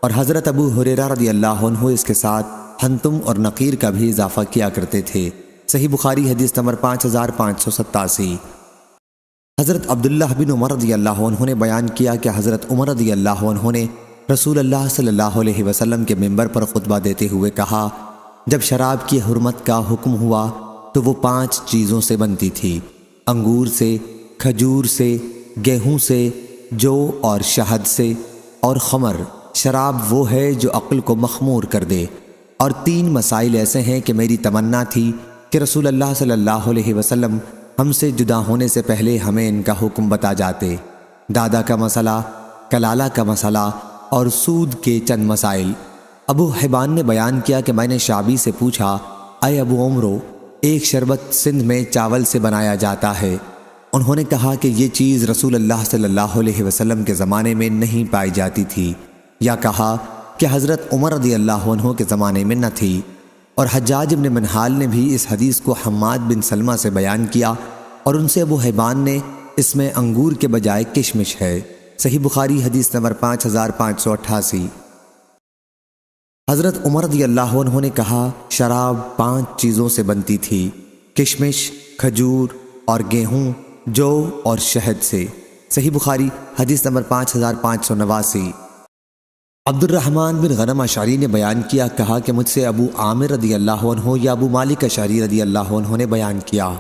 اور حضرت ابو ہریرہ رضی اللہ عنہ اس کے ساتھ ہنتم اور نقیر کا بھی اضافہ کیا کرتے تھے۔ صحیح بخاری حدیث نمبر 5587۔ حضرت عبداللہ بن عمر رضی اللہ عنہ نے بیان کیا کہ حضرت عمر رضی اللہ عنہ نے رسول اللہ صلی اللہ علیہ وسلم کے منبر پر خطبہ دیتے ہوئے کہا، جب شراب کی حرمت کا حکم ہوا تو وہ 5 چیزوں سے بنتی تھی: انگور سے، کھجور سے، گیہوں سے، جو اور شہد سے، اور خمر شراب وہ ہے جو عقل کو مخمور کر دے۔ اور 3 مسائل ایسے ہیں کہ میری تمنا تھی کہ رسول اللہ صلی اللہ علیہ وسلم ہم سے جدا ہونے سے پہلے ہمیں ان کا حکم بتا جاتے۔ دادا کا مسئلہ، کلالہ کا مسئلہ اور سود کے چند مسائل۔ ابو حبان نے بیان کیا کہ میں نے شعبی سے پوچھا، اے ابو عمرو، ایک شربت سندھ میں چاول سے بنایا جاتا ہے۔ انہوں نے کہا کہ یہ چیز رسول اللہ صلی اللہ علیہ وسلم کے زمانے میں نہیں پائی جاتی تھی، یا کہا کہ حضرت عمر رضی اللہ عنہ کے زمانے میں نہ تھی۔ اور حجاج بن منہال نے بھی اس حدیث کو حماد بن سلمہ سے بیان کیا، اور ان سے ابو حبان نے اس میں انگور کے بجائے کشمش ہے۔ صحیح بخاری حدیث نمبر 5588۔ حضرت عمر رضی اللہ عنہ نے کہا، شراب 5 چیزوں سے بنتی تھی، کشمش، کھجور اور گیہوں، جو اور شہد سے۔ صحیح بخاری حدیث نمبر 5589۔ عبد الرحمن بن غنم اشعری نے بیان کیا، کہا کہ مجھ سے ابو عامر رضی اللہ عنہ یا ابو مالک اشعری رضی اللہ عنہ نے بیان کیا،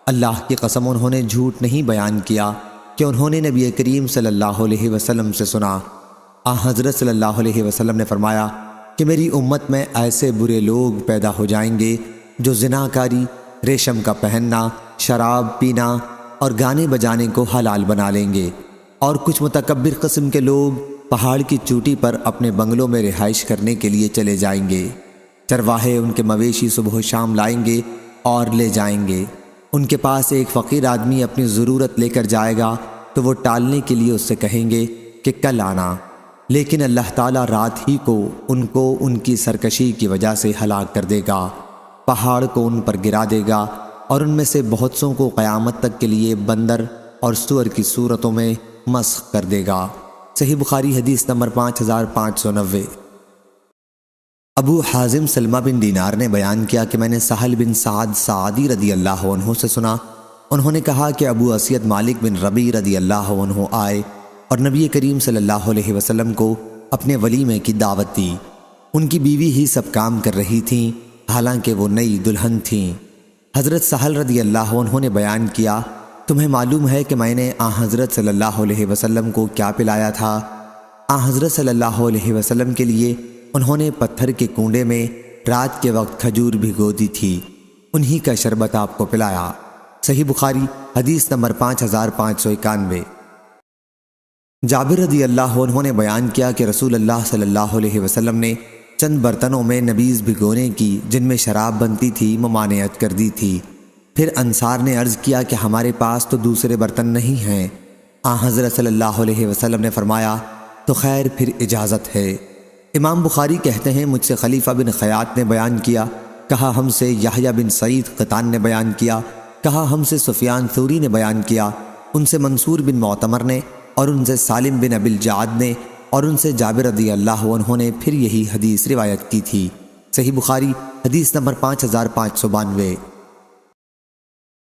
اللہ کی قسم انہوں نے جھوٹ نہیں بیان کیا کہ انہوں نے نبی کریم صلی اللہ علیہ وسلم سے سنا۔ حضرت صلی اللہ علیہ وسلم نے فرمایا کہ میری امت میں ایسے برے لوگ پیدا ہو جائیں گے جو زناکاری، ریشم کا پہننا، شراب پینا اور گانے بجانے کو حلال بنا لیں گے، اور کچھ متکبر قسم کے لوگ پہاڑ کی چوٹی پر اپنے بنگلوں میں رہائش کرنے کے لیے چلے جائیں گے۔ چرواہے ان کے مویشی صبح و شام لائیں گے اور لے جائیں گے۔ ان کے پاس ایک فقیر آدمی اپنی ضرورت لے کر جائے گا تو وہ ٹالنے کے لیے اس سے کہیں گے کہ کل آنا، لیکن اللہ تعالیٰ رات ہی کو ان کی سرکشی کی وجہ سے ہلاک کر دے گا، پہاڑ کو ان پر گرا دے گا، اور ان میں سے بہت سوں کو قیامت تک کے لیے بندر اور سور کی صورتوں میں مسخ کر دے گا۔ صحیح بخاری حدیث نمبر 5590۔ ابو حازم سلمہ بن دینار نے بیان کیا کہ میں نے سہل بن سعد سعدی رضی اللہ عنہ سے سنا، انہوں نے کہا کہ ابو اسید مالک بن ربیع رضی اللہ عنہ آئے اور نبی کریم صلی اللہ علیہ وسلم کو اپنے ولیمے کی دعوت دی۔ ان کی بیوی ہی سب کام کر رہی تھیں، حالانکہ وہ نئی دلہن تھیں۔ حضرت سہل رضی اللہ عنہ نے بیان کیا، تمہیں معلوم ہے کہ میں نے حضرت صلی اللہ علیہ وسلم کو کیا پلایا تھا؟ حضرت صلی اللہ علیہ وسلم کے لیے انہوں نے پتھر کے کنڈے میں رات کے وقت کھجور بھگو دی تھی، انہی کا شربت آپ کو پلایا۔ صحیح بخاری حدیث نمبر 5591۔ جابر رضی اللہ عنہ نے بیان کیا کہ رسول اللہ صلی اللہ علیہ وسلم نے چند برتنوں میں نبیذ بھگونے کی جن میں شراب بنتی تھی ممانعت کر دی تھی۔ پھر انصار نے عرض کیا کہ ہمارے پاس تو دوسرے برتن نہیں ہیں۔ حضرت صلی اللہ علیہ وسلم نے فرمایا تو خیر پھر اجازت ہے۔ امام بخاری کہتے ہیں مجھ سے خلیفہ بن خیاط نے بیان کیا، کہا ہم سے یحییٰ بن سعید قطان نے بیان کیا، کہا ہم سے سفیان ثوری نے بیان کیا، ان سے منصور بن معتمر نے، اور ان سے سالم بن ابی الجعد نے، اور ان سے جابر رضی اللہ عنہ نے پھر یہی حدیث روایت کی تھی۔ صحیح بخاری حدیث نمبر 5592۔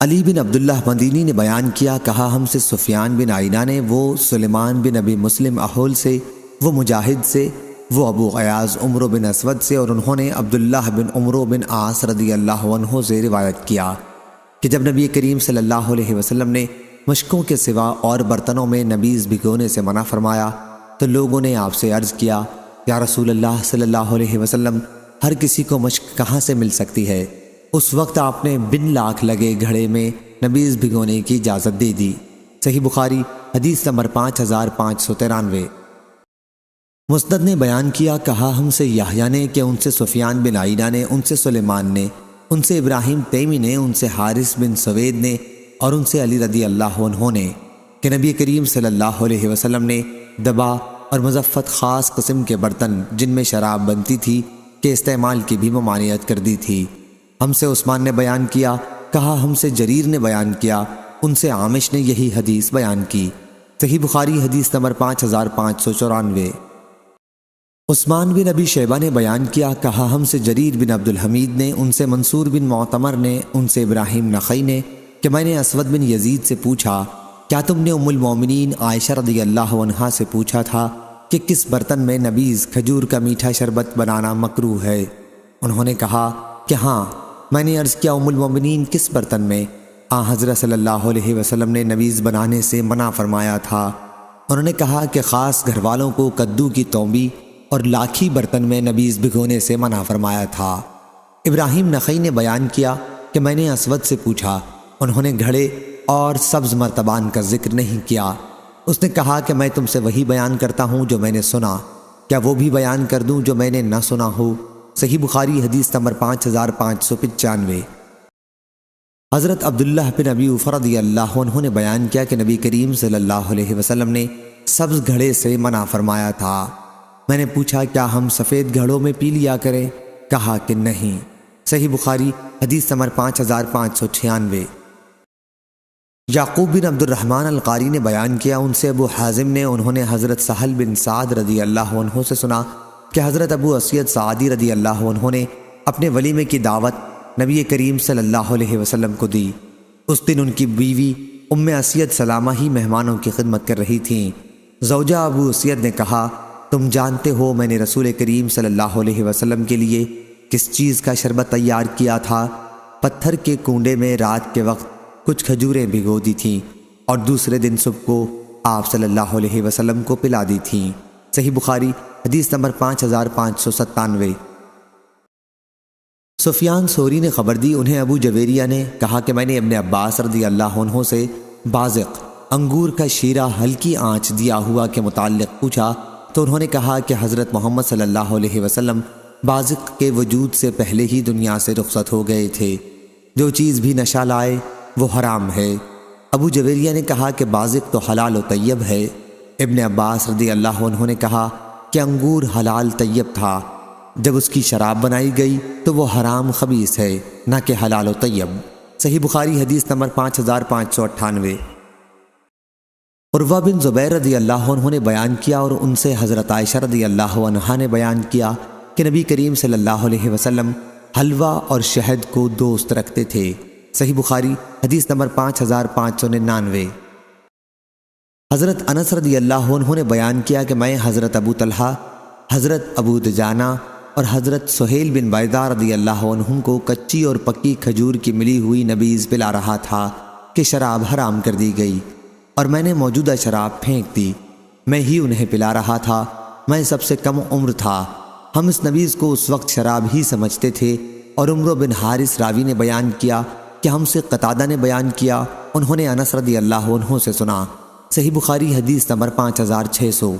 علی بن عبداللہ مدینی نے بیان کیا، کہا ہم سے سفیان بن عینہ نے، وہ سلیمان بن ابی مسلم احول سے، وہ مجاہد سے، وہ ابو غیاض عمرو بن اسود سے، اور انہوں نے عبداللہ بن عمرو بن عاص رضی اللہ عنہ سے روایت کیا کہ جب نبی کریم صلی اللہ علیہ وسلم نے مشکوں کے سوا اور برتنوں میں نبیذ بھگونے سے منع فرمایا تو لوگوں نے آپ سے عرض کیا، یا رسول اللہ صلی اللہ علیہ وسلم، ہر کسی کو مشک کہاں سے مل سکتی ہے؟ اس وقت آپ نے بن لاکھ لگے گھڑے میں نبیذ بھگونے کی اجازت دے دی۔ صحیح بخاری حدیث نمبر 5593۔ مسند نے بیان کیا، کہا ہم سے یحییٰ نے کہ ان سے سفیان بن عینہ نے، ان سے سلیمان نے، ان سے ابراہیم تیمی نے، ان سے حارث بن سوید نے، اور ان سے علی رضی اللہ عنہ نے کہ نبی کریم صلی اللہ علیہ وسلم نے دبا اور مزفت خاص قسم کے برتن جن میں شراب بنتی تھی کے استعمال کی بھی ممانعت کر دی تھی۔ ہم سے عثمان نے بیان کیا، کہا ہم سے جریر نے بیان کیا، ان سے عامش نے یہی حدیث بیان کی۔ صحیح بخاری حدیث نمبر 5594۔ عثمان بن ابی شیبہ نے بیان کیا، کہا ہم سے جریر بن عبد الحمید نے، ان سے منصور بن معتمر نے، ان سے ابراہیم نخعی نے کہ میں نے اسود بن یزید سے پوچھا، کیا تم نے ام المومنین عائشہ رضی اللہ عنہا سے پوچھا تھا کہ کس برتن میں نبیذ کھجور کا میٹھا شربت بنانا مکروہ ہے؟ انہوں نے کہا کہ ہاں۔ میں نے عرض کیا، ام المومنین کس برتن میں؟ حضرت صلی اللہ علیہ وسلم نے نبیذ بنانے سے منع فرمایا تھا۔ انہوں نے کہا کہ خاص گھر والوں کو کدو کی تومبی اور لاکھی برتن میں نبیذ بھگونے سے منع فرمایا تھا۔ ابراہیم نخعی نے بیان کیا کہ میں نے اسود سے پوچھا، انہوں نے گھڑے اور سبز مرتبان کا ذکر نہیں کیا۔ اس نے کہا کہ میں تم سے وہی بیان کرتا ہوں جو میں نے سنا، کیا وہ بھی بیان کر دوں جو میں نے نہ سنا ہو؟ صحیح بخاری حدیث نمبر 5595۔ حضرت عبداللہ بن ابی اوفا رضی اللہ عنہ نے بیان کیا کہ نبی کریم صلی اللہ علیہ وسلم نے سبز گھڑے سے منع فرمایا تھا۔ میں نے پوچھا کیا ہم سفید گھڑوں میں پی لیا کریں؟ کہا کہ نہیں۔ صحیح بخاری حدیث نمبر 5596۔ یعقوب بن عبد الرحمن القاری نے بیان کیا، ان سے ابو حازم نے، انہوں نے حضرت سہل بن سعد رضی اللہ عنہ سے سنا کہ حضرت ابو اسید سعدی رضی اللہ عنہ نے اپنے ولیمے کی دعوت نبی کریم صلی اللہ علیہ وسلم کو دی۔ اس دن ان کی بیوی ام اسید سلامہ ہی مہمانوں کی خدمت کر رہی تھیں۔ زوجہ ابو اسید نے کہا، تم جانتے ہو میں نے رسول کریم صلی اللہ علیہ وسلم کے لیے کس چیز کا شربت تیار کیا تھا؟ پتھر کے کنڈے میں رات کے وقت کچھ کھجوریں بھگو دی تھیں اور دوسرے دن صبح کو آپ صلی اللہ علیہ وسلم کو پلا دی تھیں۔ صحیح بخاری حدیث نمبر 5597۔ سفیان ثوری نے خبر دی، انہیں ابو جویریہ نے کہا کہ میں نے ابن عباس رضی اللہ عنہ سے بازق انگور کا شیرہ ہلکی آنچ دیا ہوا کے متعلق پوچھا تو انہوں نے کہا کہ حضرت محمد صلی اللہ علیہ وسلم بازق کے وجود سے پہلے ہی دنیا سے رخصت ہو گئے تھے۔ جو چیز بھی نشہ لائے وہ حرام ہے۔ ابو جویریہ نے کہا کہ بازق تو حلال و طیب ہے۔ ابن عباس رضی اللہ عنہ نے کہا کہ انگور حلال طیب تھا، جب اس کی شراب بنائی گئی تو وہ حرام خبیث ہے، نہ کہ حلال و طیب۔ صحیح بخاری حدیث نمبر 5598۔ عروہ بن زبیر رضی اللہ عنہ نے بیان کیا اور ان سے حضرت عائشہ رضی اللہ عنہا نے بیان کیا کہ نبی کریم صلی اللہ علیہ وسلم حلوہ اور شہد کو دوست رکھتے تھے۔ صحیح بخاری حدیث نمبر 5599۔ حضرت انس رضی اللہ عنہ نے بیان کیا کہ میں حضرت ابو طلحہ، حضرت ابو دجانہ اور حضرت سہیل بن بیضہ رضی اللہ عنہم کو کچی اور پکی کھجور کی ملی ہوئی نبیذ پلا رہا تھا کہ شراب حرام کر دی گئی، اور میں نے موجودہ شراب پھینک دی۔ میں ہی انہیں پلا رہا تھا، میں سب سے کم عمر تھا۔ ہم اس نبیذ کو اس وقت شراب ہی سمجھتے تھے۔ اور عمرو بن حارث راوی نے بیان کیا کہ ہم سے قتادہ نے بیان کیا، انہوں نے انس رضی اللہ عنہ سے سنا۔ صحیح بخاری حدیث نمبر 5600۔